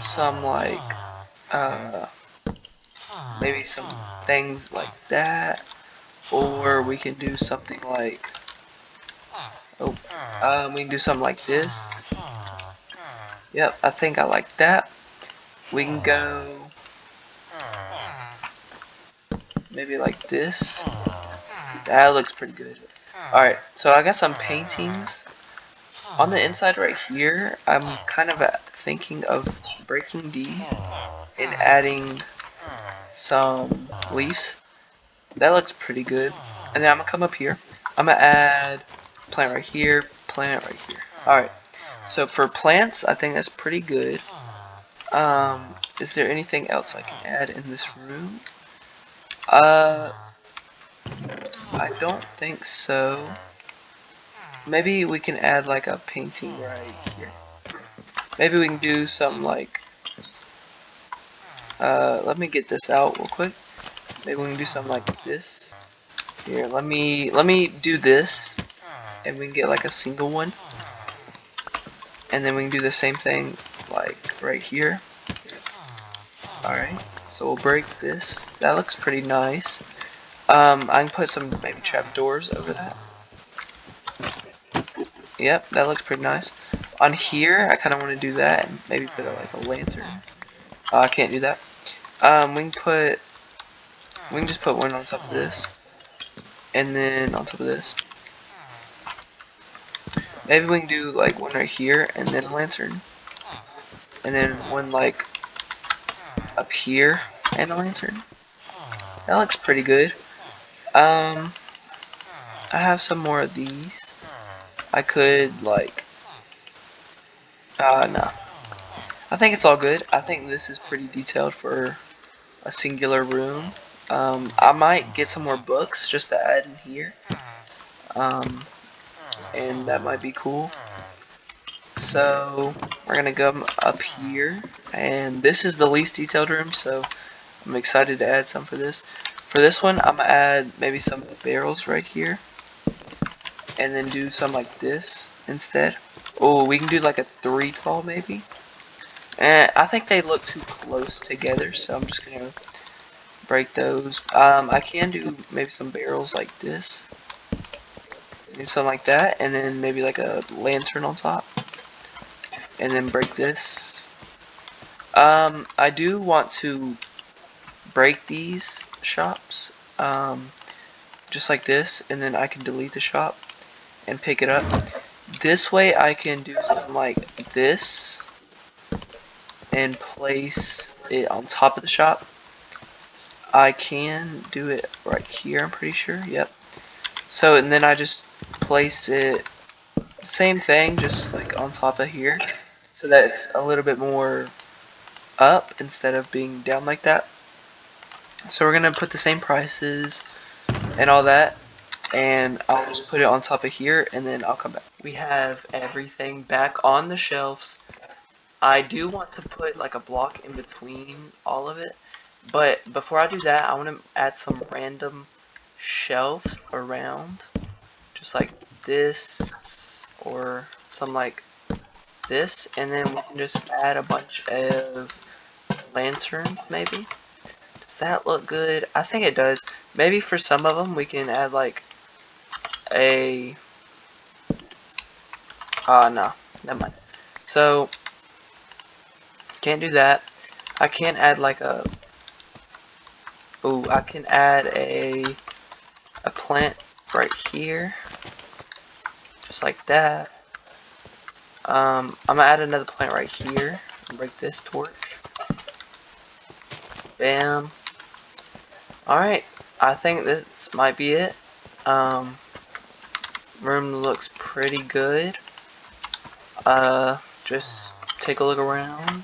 some like maybe some things like that, or we can do something like we can do something like this. Yep, I think I like that. We can go maybe like this. That looks pretty good. Alright, so I got some paintings on the inside right here. I'm kind of thinking of breaking these and adding some leaves. That looks pretty good. And then I'm gonna come up here. I'm gonna add plant right here, plant right here. Alright, so for plants, I think that's pretty good. Is there anything else I can add in this room? I don't think so. Maybe we can add like a painting right here. Maybe we can do something like, let me get this out real quick. Maybe we can do something like this. Here, let me do this, and we can get like a single one. And then we can do the same thing like right here. Alright, so we'll break this. That looks pretty nice. I can put some maybe trapdoors over that. Yep, that looks pretty nice. On here, I kind of want to do that and maybe put like a lantern. I can't do that. We can just put one on top of this, and then on top of this. Maybe we can do like one right here, and then a lantern, and then one like up here, and a lantern. That looks pretty good. I have some more of these. I could like, no. I think it's all good. I think this is pretty detailed for a singular room. I might get some more books just to add in here. And that might be cool. So we're gonna go up here, and this is the least detailed room, so I'm excited to add some for this. For this one, I'm gonna add maybe some barrels right here, and then do some like this instead. Oh, we can do like a 3 tall maybe. And I think they look too close together, so I'm just gonna break those. I can do maybe some barrels like this. Do something like that, and then maybe like a lantern on top, and then break this. I do want to break these shops, just like this, and then I can delete the shop and pick it up. This way I can do something like this and place it on top of the shop. I can do it right here, I'm pretty sure. Yep. So, and then I just place it, same thing, just like on top of here, so that it's a little bit more up instead of being down like that. So we're gonna put the same prices and all that, and I'll just put it on top of here, and then I'll come back. We have everything back on the shelves. I do want to put like a block in between all of it, but before I do that, I want to add some random shelves around, just like this or something like this, and then we can just add a bunch of lanterns maybe. Does that look good? I think it does. Maybe for some of them we can add like a no, never mind. So can't do that. I can add like a I can add a plant right here, just like that. I'm gonna add another plant right here. Break this torch. Bam. Alright, I think this might be it. Room looks pretty good. Just take a look around.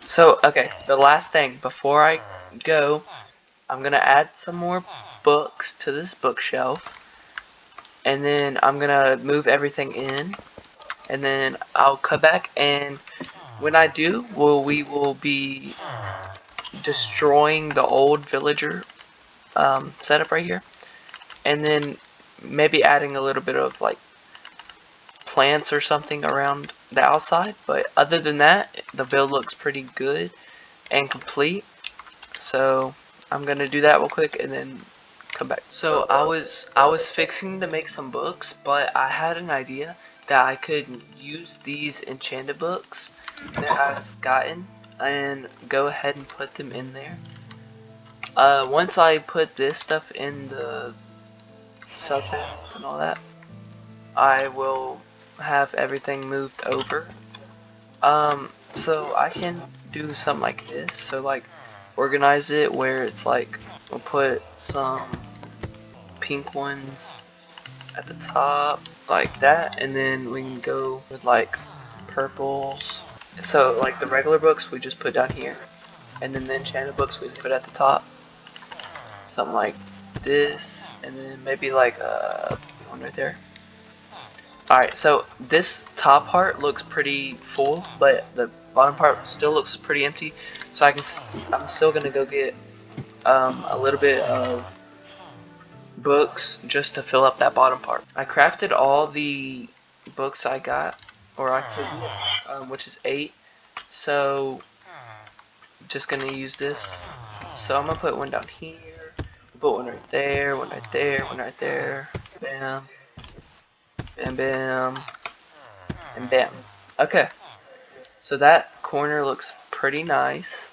So, okay, the last thing before I go, I'm gonna add some more books to this bookshelf, and then I'm gonna move everything in, and then I'll come back, and when I do, we will be destroying the old villager setup right here, and then maybe adding a little bit of like plants or something around the outside. But other than that, the build looks pretty good and complete. So I'm gonna do that real quick and then come back. So I was fixing to make some books, but I had an idea that I could use these enchanted books that I've gotten and go ahead and put them in there. Once I put this stuff in the cell chest and all that, I will have everything moved over. So I can do something like this. So like organize it where it's like we'll put some pink ones at the top like that, and then we can go with like purples. So like the regular books we just put down here, and then the enchanted books we just put at the top. Something like this, and then maybe like one right there. Alright, so this top part looks pretty full, but the bottom part still looks pretty empty. So I'm still gonna go get a little bit of books just to fill up that bottom part. I crafted all the books I got, or I could, which is 8. So just gonna use this. So I'm gonna put one down here, put one right there, one right there, one right there. Bam, bam, bam, and bam. Okay, so that corner looks pretty nice.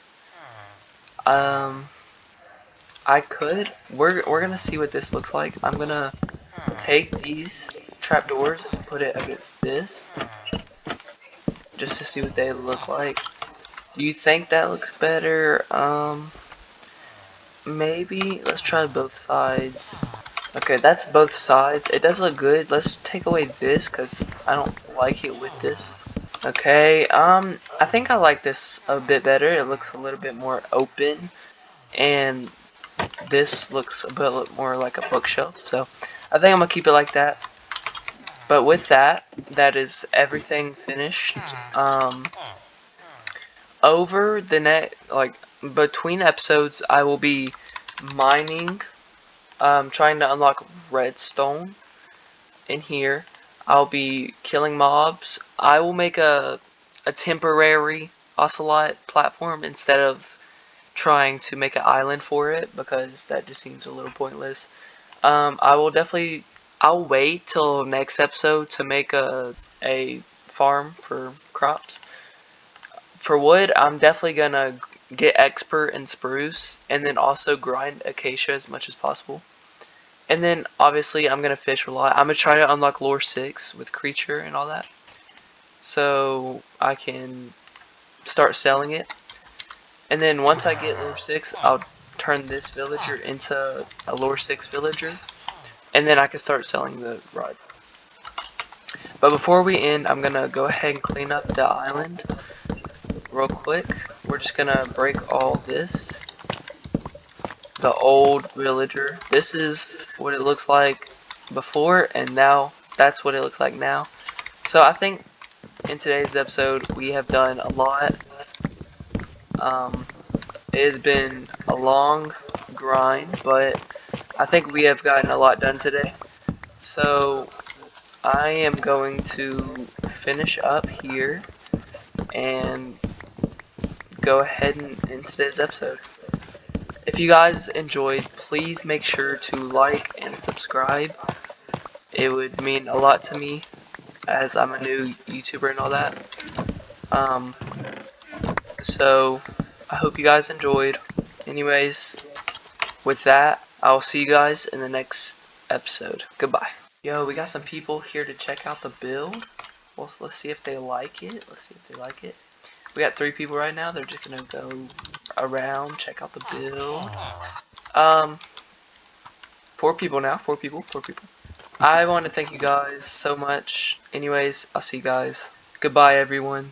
We're gonna see what this looks like. I'm gonna take these trapdoors and put it against this, just to see what they look like. Do you think that looks better? Maybe. Let's try both sides. Okay, that's both sides. It does look good. Let's take away this, because I don't like it with this. Okay, I think I like this a bit better. It looks a little bit more open, and this looks a bit more like a bookshelf. So I think I'm gonna keep it like that. But with that, that is everything finished. Over the between episodes, I will be mining, trying to unlock redstone in here. I'll be killing mobs. I will make a temporary ocelot platform instead of trying to make an island for it, because that just seems a little pointless. I'll wait till next episode to make a farm for crops. For wood, I'm definitely gonna get expert in spruce, and then also grind acacia as much as possible. And then obviously I'm gonna fish a lot. I'm gonna try to unlock lore 6 with creature and all that, so I can start selling it. And then once I get lore 6, I'll turn this villager into a lore 6 villager, and then I can start selling the rods. But before we end, I'm gonna go ahead and clean up the island real quick. We're just gonna break all this. The old villager. This is what it looks like before, and now that's what it looks like now. So I think in today's episode we have done a lot. It has been a long grind, but I think we have gotten a lot done today. So I am going to finish up here and go ahead and end today's episode. If you guys enjoyed, please make sure to like and subscribe. It would mean a lot to me as I'm a new YouTuber and all that. So I hope you guys enjoyed. Anyways, with that, I'll see you guys in the next episode. Goodbye. Yo, we got some people here to check out the build. Well, let's see if they like it. We got 3 people right now. They're just gonna go around, check out the build. 4 people now. 4 people. I want to thank you guys so much. Anyways, I'll see you guys. Goodbye, everyone.